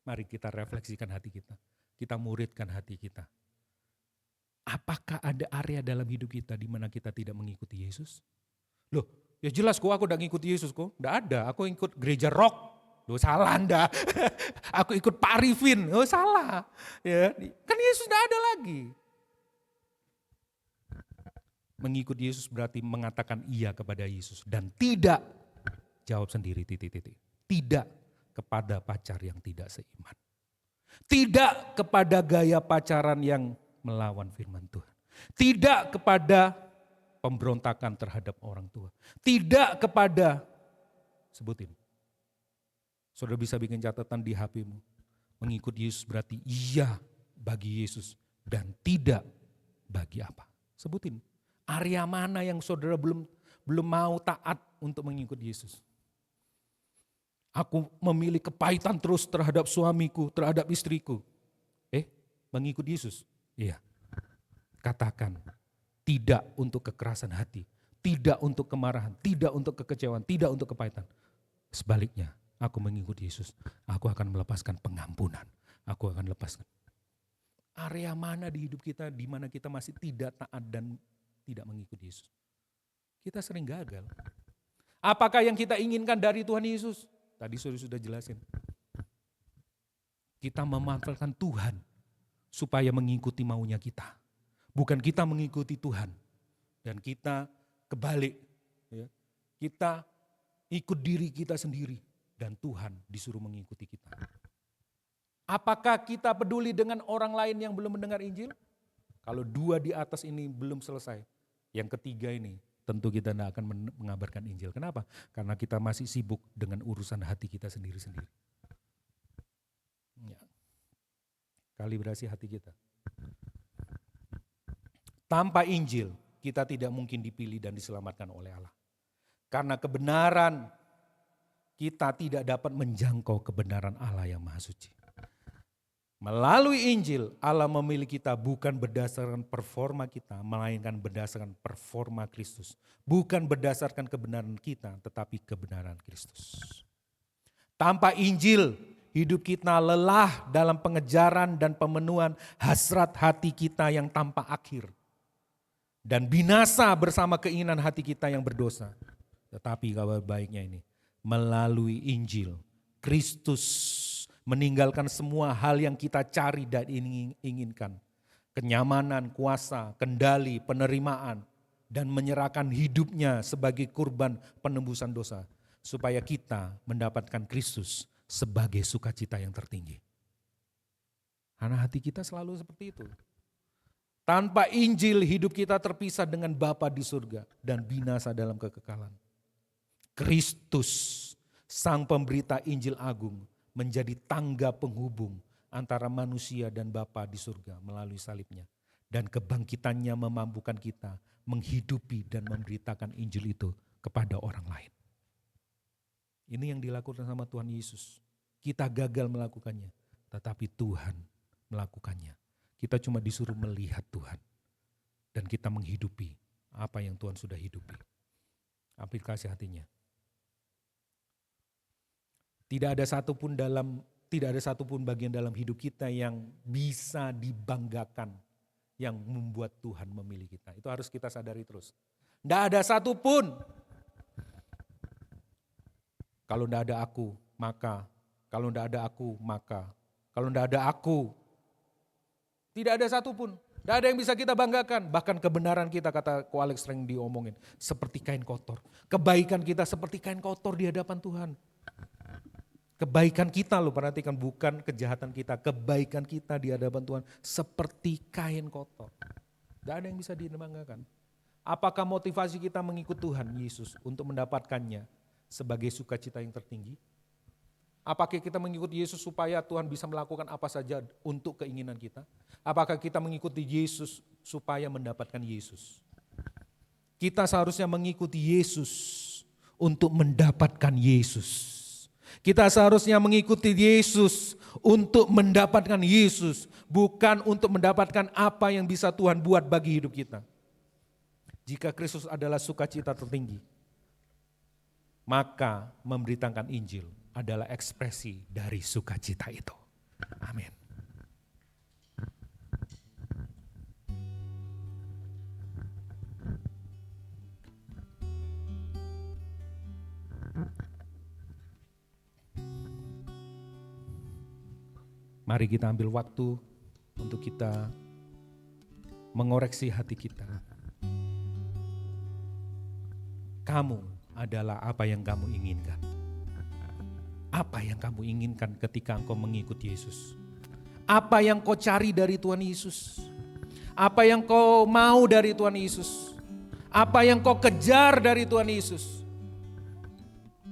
Mari kita refleksikan hati kita. Kita muridkan hati kita. Apakah ada area dalam hidup kita di mana kita tidak mengikuti Yesus? Loh, ya jelas kok aku udah ngikuti Yesus kok. Enggak ada, aku ikut gereja rock. Loh salah Anda, aku ikut Pak Arifin, oh salah. Ya, kan Yesus tidak ada lagi. Mengikut Yesus berarti mengatakan iya kepada Yesus dan tidak, jawab sendiri titik-titik, tidak kepada pacar yang tidak seiman. Tidak kepada gaya pacaran yang melawan firman Tuhan. Tidak kepada pemberontakan terhadap orang tua. Tidak kepada, sebutin. Saudara bisa bikin catatan di HP-mu. Mengikut Yesus berarti iya bagi Yesus dan tidak bagi apa? Sebutin. Area mana yang saudara belum mau taat untuk mengikut Yesus? Aku memilih kepahitan terus terhadap suamiku, terhadap istriku. Mengikut Yesus? Iya. Katakan, tidak untuk kekerasan hati, tidak untuk kemarahan, tidak untuk kekecewaan, tidak untuk kepahitan. Sebaliknya, aku mengikut Yesus, aku akan melepaskan pengampunan, aku akan lepaskan. Area mana di hidup kita di mana kita masih tidak taat dan tidak mengikut Yesus? Kita sering gagal. Apakah yang kita inginkan dari Tuhan Yesus? Tadi sudah jelasin. Kita memanfaatkan Tuhan supaya mengikuti maunya kita. Bukan kita mengikuti Tuhan. Dan kita kebalik. Ya. Kita ikut diri kita sendiri. Dan Tuhan disuruh mengikuti kita. Apakah kita peduli dengan orang lain yang belum mendengar Injil? Kalau dua di atas ini belum selesai. Yang ketiga ini tentu kita tidak akan mengabarkan Injil. Kenapa? Karena kita masih sibuk dengan urusan hati kita sendiri-sendiri. Ya. Kalibrasi hati kita. Tanpa Injil, kita tidak mungkin dipilih dan diselamatkan oleh Allah. Karena kebenaran, kita tidak dapat menjangkau kebenaran Allah yang Maha Suci. Melalui Injil, Allah memilih kita bukan berdasarkan performa kita, melainkan berdasarkan performa Kristus. Bukan berdasarkan kebenaran kita, tetapi kebenaran Kristus. Tanpa Injil, hidup kita lelah dalam pengejaran dan pemenuhan hasrat hati kita yang tanpa akhir. Dan binasa bersama keinginan hati kita yang berdosa. Tetapi kabar baiknya ini, melalui Injil, Kristus meninggalkan semua hal yang kita cari dan inginkan. Kenyamanan, kuasa, kendali, penerimaan. Dan menyerahkan hidupnya sebagai kurban penembusan dosa. Supaya kita mendapatkan Kristus sebagai sukacita yang tertinggi. Karena hati kita selalu seperti itu. Tanpa Injil hidup kita terpisah dengan Bapa di surga. Dan binasa dalam kekekalan. Kristus, sang pemberita Injil agung, menjadi tangga penghubung antara manusia dan Bapa di surga melalui salibnya. Dan kebangkitannya memampukan kita menghidupi dan memberitakan Injil itu kepada orang lain. Ini yang dilakukan sama Tuhan Yesus. Kita gagal melakukannya, tetapi Tuhan melakukannya. Kita cuma disuruh melihat Tuhan. Dan kita menghidupi apa yang Tuhan sudah hidupi. Aplikasi hatinya. Tidak ada satupun bagian dalam hidup kita yang bisa dibanggakan yang membuat Tuhan memilih kita. Itu harus kita sadari terus. Tidak ada satupun. Kalau tidak ada aku, maka. Kalau tidak ada aku, maka. Kalau tidak ada aku. Tidak ada satupun. Tidak ada yang bisa kita banggakan. Bahkan kebenaran kita, kata Ko Alex sering diomongin, seperti kain kotor. Kebaikan kita seperti kain kotor di hadapan Tuhan. Kebaikan kita loh, perhatikan, bukan kejahatan kita. Kebaikan kita di hadapan Tuhan seperti kain kotor. Tidak ada yang bisa dibanggakan. Apakah motivasi kita mengikut Tuhan Yesus untuk mendapatkannya sebagai sukacita yang tertinggi? Apakah kita mengikuti Yesus supaya Tuhan bisa melakukan apa saja untuk keinginan kita? Apakah kita mengikuti Yesus supaya mendapatkan Yesus? Kita seharusnya mengikuti Yesus untuk mendapatkan Yesus. Kita seharusnya mengikuti Yesus untuk mendapatkan Yesus, bukan untuk mendapatkan apa yang bisa Tuhan buat bagi hidup kita. Jika Kristus adalah sukacita tertinggi, maka memberitakan Injil adalah ekspresi dari sukacita itu. Amin. Mari kita ambil waktu untuk kita mengoreksi hati kita. Kamu adalah apa yang kamu inginkan. Apa yang kamu inginkan ketika engkau mengikuti Yesus? Apa yang kau cari dari Tuhan Yesus? Apa yang kau mau dari Tuhan Yesus? Apa yang kau kejar dari Tuhan Yesus?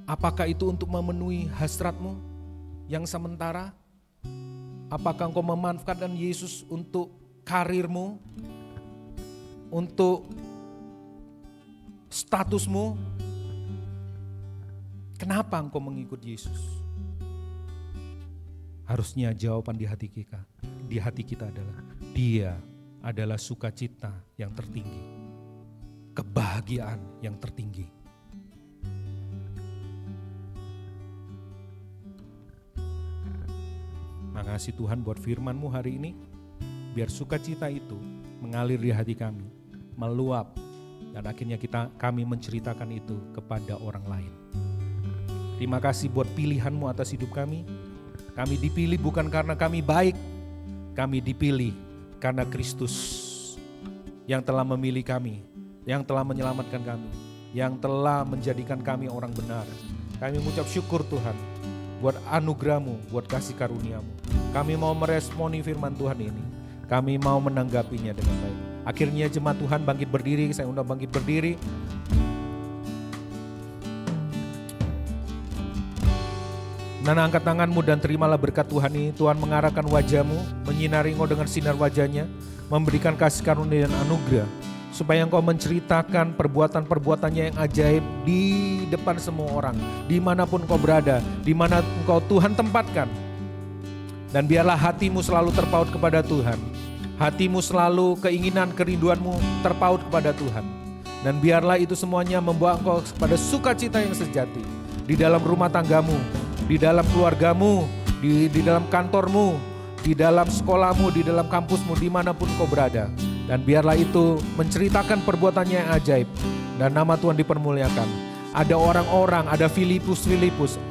Apakah itu untuk memenuhi hasratmu yang sementara? Apakah engkau memanfaatkan Yesus untuk karirmu? Untuk statusmu? Kenapa engkau mengikut Yesus? Harusnya jawaban di hati kita adalah Dia adalah sukacita yang tertinggi, kebahagiaan yang tertinggi. Makasih Tuhan buat firman-Mu hari ini, biar sukacita itu mengalir di hati kami, meluap, dan akhirnya kami menceritakan itu kepada orang lain. Terima kasih buat pilihan-Mu atas hidup kami. Kami dipilih bukan karena kami baik, kami dipilih karena Kristus yang telah memilih kami, yang telah menyelamatkan kami, yang telah menjadikan kami orang benar. Kami mengucap syukur Tuhan buat anugerah-Mu, buat kasih karunia-Mu. Kami mau meresponi firman Tuhan ini, kami mau menanggapinya dengan baik. Akhirnya jemaat Tuhan bangkit berdiri, saya undang bangkit berdiri. Dan angkat tanganmu dan terimalah berkat Tuhan ini. Tuhan mengarahkan wajah-Mu, menyinari engkau dengan sinar wajah-Nya, memberikan kasih karunia dan anugerah, supaya engkau menceritakan perbuatan-perbuatannya yang ajaib di depan semua orang, dimanapun engkau berada, dimana engkau Tuhan tempatkan. Dan biarlah hatimu selalu terpaut kepada Tuhan, hatimu selalu keinginan kerinduanmu terpaut kepada Tuhan. Dan biarlah itu semuanya membawa engkau kepada sukacita yang sejati, di dalam rumah tanggamu, di dalam keluargamu, di dalam kantormu, di dalam sekolahmu, di dalam kampusmu, dimanapun kau berada. Dan biarlah itu menceritakan perbuatannya yang ajaib, dan nama Tuhan dipermuliakan. Ada orang-orang, ada Filipus,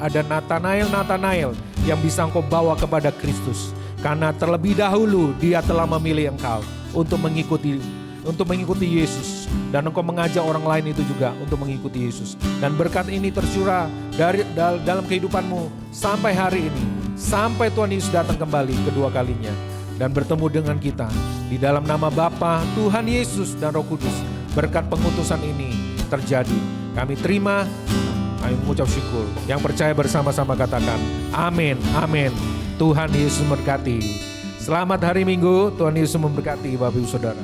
ada Nathanael yang bisa engkau bawa kepada Kristus. Karena terlebih dahulu dia telah memilih engkau untuk mengikuti Yesus, dan engkau mengajak orang lain itu juga untuk mengikuti Yesus. Dan berkat ini tercurah dalam kehidupanmu sampai hari ini, sampai Tuhan Yesus datang kembali kedua kalinya dan bertemu dengan kita. Di dalam nama Bapa, Tuhan Yesus dan Roh Kudus, berkat pengutusan ini terjadi. Kami terima, kami mengucap syukur. Yang percaya bersama-sama katakan amin, amin. Tuhan Yesus memberkati. Selamat hari Minggu, Tuhan Yesus memberkati Bapak Ibu Saudara.